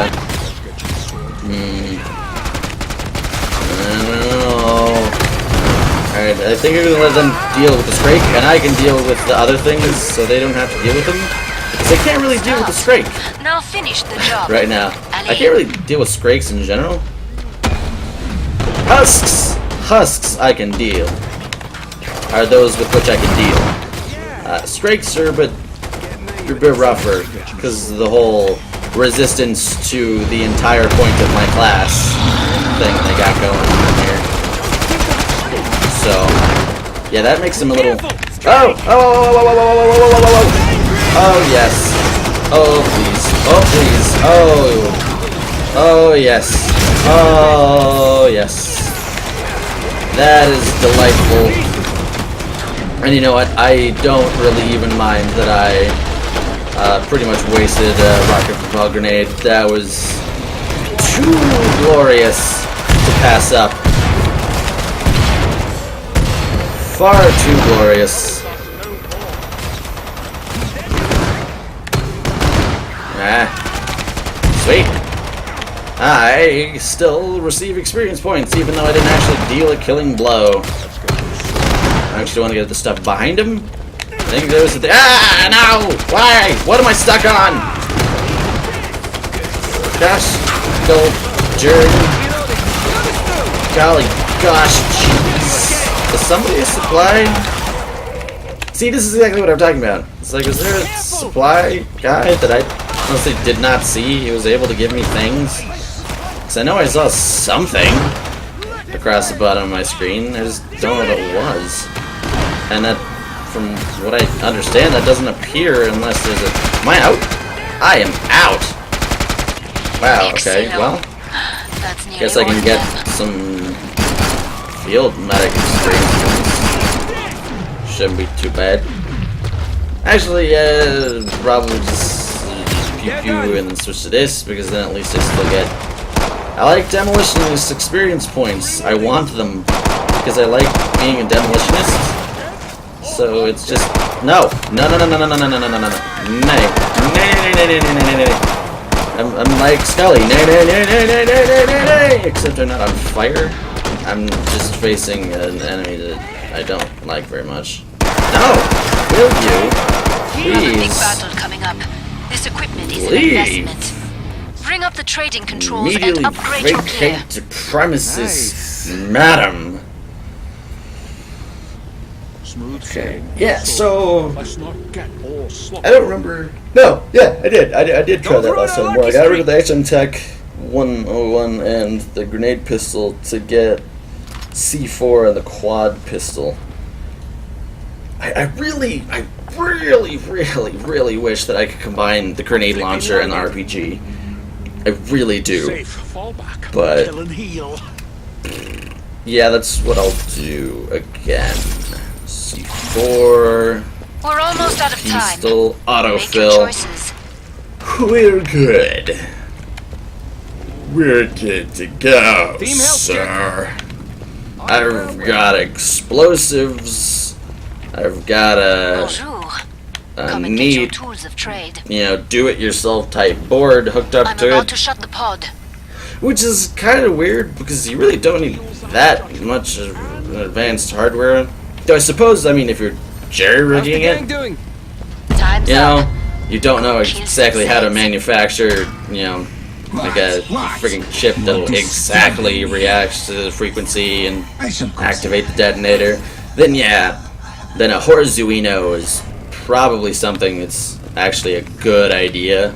don't know. Alright, I think I'm gonna let them deal with the Scrake, and I can deal with the other things, so they don't have to deal with them. Because I can't really deal with the Scrake Now finish the job. right now. I can't really deal with Scrakes in general. Husks I can deal. Are those with which I can deal. Scrakes are a bit rougher, because of the whole resistance to the entire point of my class thing they got going on here. So, yeah, that makes them a little... Oh yes. Oh please. Oh please. Oh yes. Oh yes. That is delightful. And you know what? I don't really even mind that I pretty much wasted a rocket propel grenade. That was too glorious to pass up. Far too glorious. Sweet. I still receive experience points, even though I didn't actually deal a killing blow. I actually want to get the stuff behind him. I think there's the no! Why? What am I stuck on? Gosh, go, journey. Golly gosh, jeez. Is somebody a supply? See, this is exactly what I'm talking about. It's like, is there a supply guy that I honestly did not see? He was able to give me things. Because I know I saw something across the bottom of my screen. I just don't know what it was. And that, from what I understand, that doesn't appear unless there's a... Am I out? I am out! Wow, okay, well... That's nearly Guess I all can of get them. some field medic experience. Shouldn't be too bad. Actually, probably just pew pew and then switch to this, because then at least I still get... I like demolitionist experience points. I want them, because I like being a demolitionist. So it's just... No! No. I'm like Scully. Nay. Except I'm not on fire. I'm just facing an enemy that I don't like very much. No! Will you? We have a big Please. battle coming up. This equipment is an Leave. investment. Bring up the trading controls Immediately and upgrade your gear. vacate the premises, madam. Smooth Okay. sailing. Yeah, so... Let's not get all sloppy. I don't remember... No, yeah, I did. I did try that last time. Well, I got rid of the HM Tech 101 and the grenade pistol to get C4 and the quad pistol. I really really wish that I could combine the grenade launcher and the RPG. I really do. Safe. Fall back. But Kill and heal. yeah, that's what I'll do again. C4. We're almost out of time. Pistol. Make your Autofill. choices. We're good. We're good to go, Team health sir. I've got explosives. I've got Bonjour. a Come and get your neat, tools of trade. do-it-yourself type board hooked up I'm to about it, to shut the pod. which is kind of weird because you really don't need that much advanced hardware. Though I suppose, I mean, if you're How's the jerry-rigging gang it, doing? Time's you up. know, you don't know exactly how to Kills manufacture, like a freaking chip that'll exactly react to the frequency and activate the detonator. Then then a Horzuino is probably something that's actually a good idea.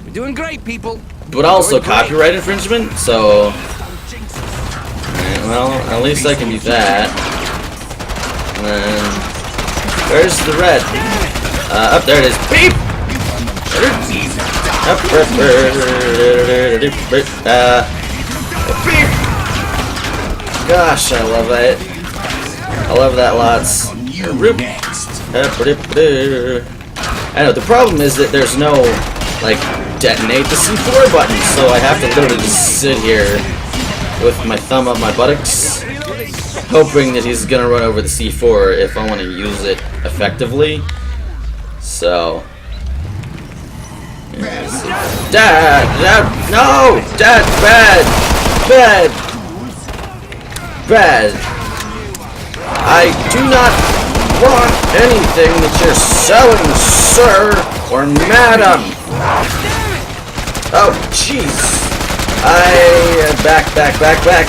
We're doing great, people. But also Doing great. copyright infringement, so... Alright, well, at least I can do that. And then... Where's the red? Up there it is. Beep! Beep! Gosh, I love that. I love that lots. I know, the problem is that there's no, like, detonate the C4 button, so I have to literally just sit here with my thumb up my buttocks, hoping that he's gonna run over the C4 if I want to use it effectively. So... Dad! No! Dad! Bad! Bad! Bad! I do not want anything that you're selling, sir, or madam! Oh, jeez! Back,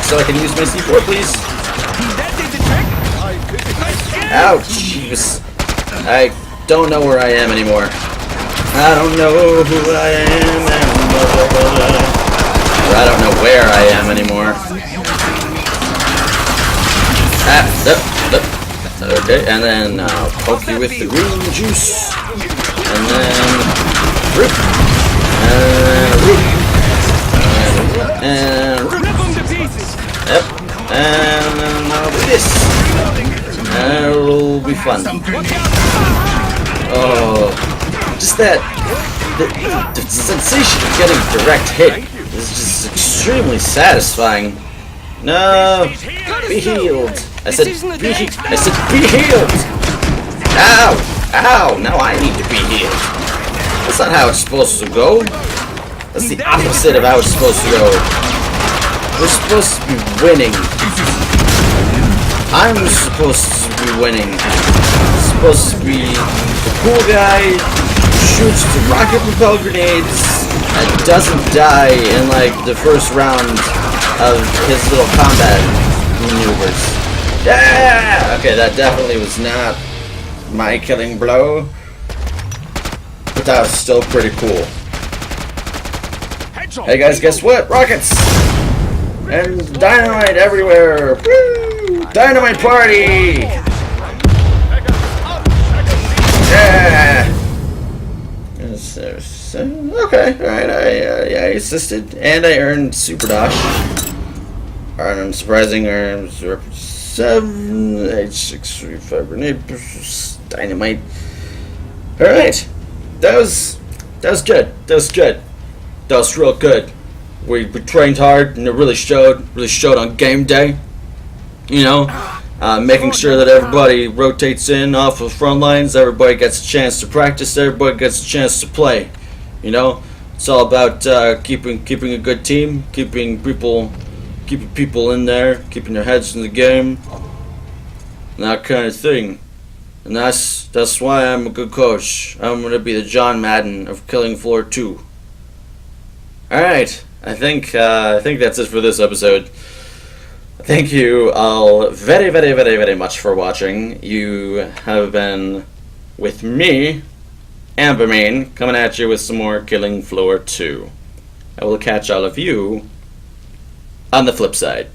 so I can use my C4, please. Ouch, jeez. I don't know where I am anymore. I don't know who I am anymore. Or I don't know where I am anymore. Okay, and then I'll poke you with the green juice. And then root. And root. And root. Yep. And then I'll do this. And it'll be fun. Oh. Just that, the sensation of getting a direct hit is just extremely satisfying. No, be healed. I said be healed. Ow, ow, now I need to be healed. That's not how it's supposed to go. That's the opposite of how it's supposed to go. We're supposed to be winning. I'm supposed to be winning. I'm supposed to be the cool guy shoots the rocket propelled grenades and doesn't die in like the first round of his little combat maneuvers. Yeah! Okay, that definitely was not my killing blow, but that was still pretty cool. Hey guys, guess what? Rockets! And dynamite everywhere! Woo! Dynamite party! Yeah! Okay, alright, I assisted, and I earned Super Dash. Unsurprising, earned 7, H635 grenade, dynamite. Alright, that was good, that was real good. We trained hard, and it really showed on game day. You know, making sure that everybody rotates in off of front lines, everybody gets a chance to practice, everybody gets a chance to play. You know, it's all about keeping a good team, keeping people in there, keeping their heads in the game, and that kind of thing. And that's why I'm a good coach. I'm gonna be the John Madden of Killing Floor 2. All right, I think that's it for this episode. Thank you all very, very, very, very much for watching. You have been with me, Ampamine, coming at you with some more Killing Floor 2. I will catch all of you on the flip side.